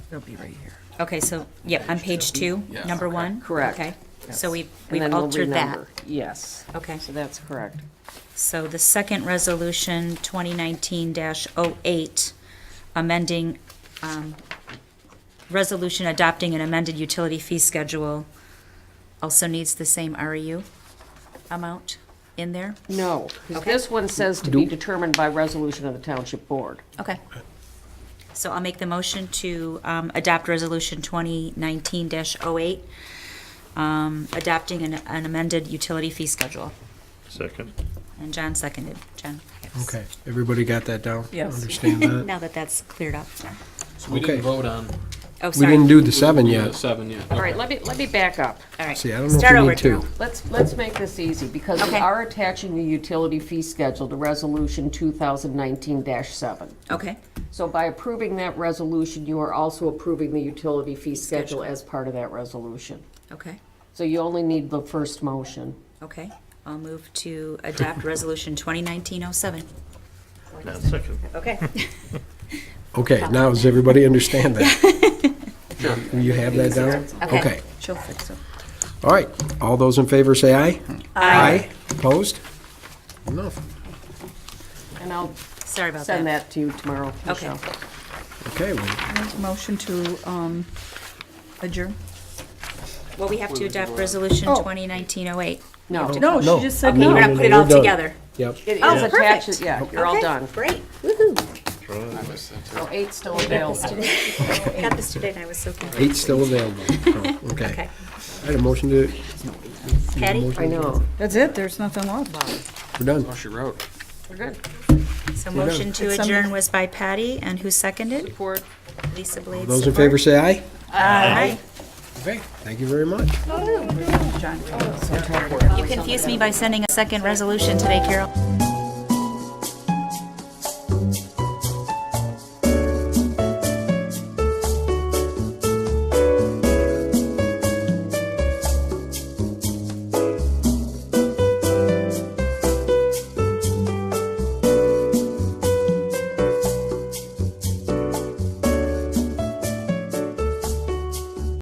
It'll be right here. Okay, so, yep, on page 2, Yes. number 1? Correct. Okay, so And we've then we'll altered that. renumber. Yes. Okay. So that's correct. So the second resolution, 2019-08, amending, resolution adopting an amended utility fee schedule, also needs the same REU amount in there? No, 'cause Okay. this one says to be determined by resolution of the township board. Okay. So I'll make the motion to adopt resolution 2019-08, adopting an amended utility fee schedule. Second. And John seconded. John? Yes. Okay, everybody got that down? Yes. Understand that? Now that that's cleared up. So we Okay. didn't vote on Oh, We sorry. didn't do the 7 yet. 7 yet. All right, let me back up. All right. See, I don't know if Start we over, need to. Carol. Let's make this easy, because we Okay. are attaching the utility fee schedule to Resolution 2019-7. Okay, So by approving that resolution, you are also approving the utility fee schedule as part of that resolution. okay, So you only need the first motion. okay. I'll move to adopt Resolution 2019-07. Now, second. Okay. Okay, now does everybody understand that? You have that down? Okay. She'll fix it. All right, all those in favor say aye. Aye. Opposed? Enough. And I'll Sorry about send that. that to you tomorrow, Okay. Michelle. Okay, well, Motion to adjourn? Well, we have to adopt Resolution Oh. 2019-08. No. No, No. she just said Okay, no. we're gonna put it all we're done. together. Yep. It Oh, is attached, perfect. yeah, you're all Okay, done. Great, woo-hoo. So 8 still available. Got this today and I was so confused. 8 still available. Oh, okay. Okay. I had a motion to, Patty? I know, That's it, there's nothing left. we're done. Oh, she wrote. we're good. So motion to Did somebody- adjourn was by Patty, and who seconded? Support. Lisa Blades. Those in favor say aye. Aye. Okay, thank you very much. You confused me by sending a second resolution today, Carol.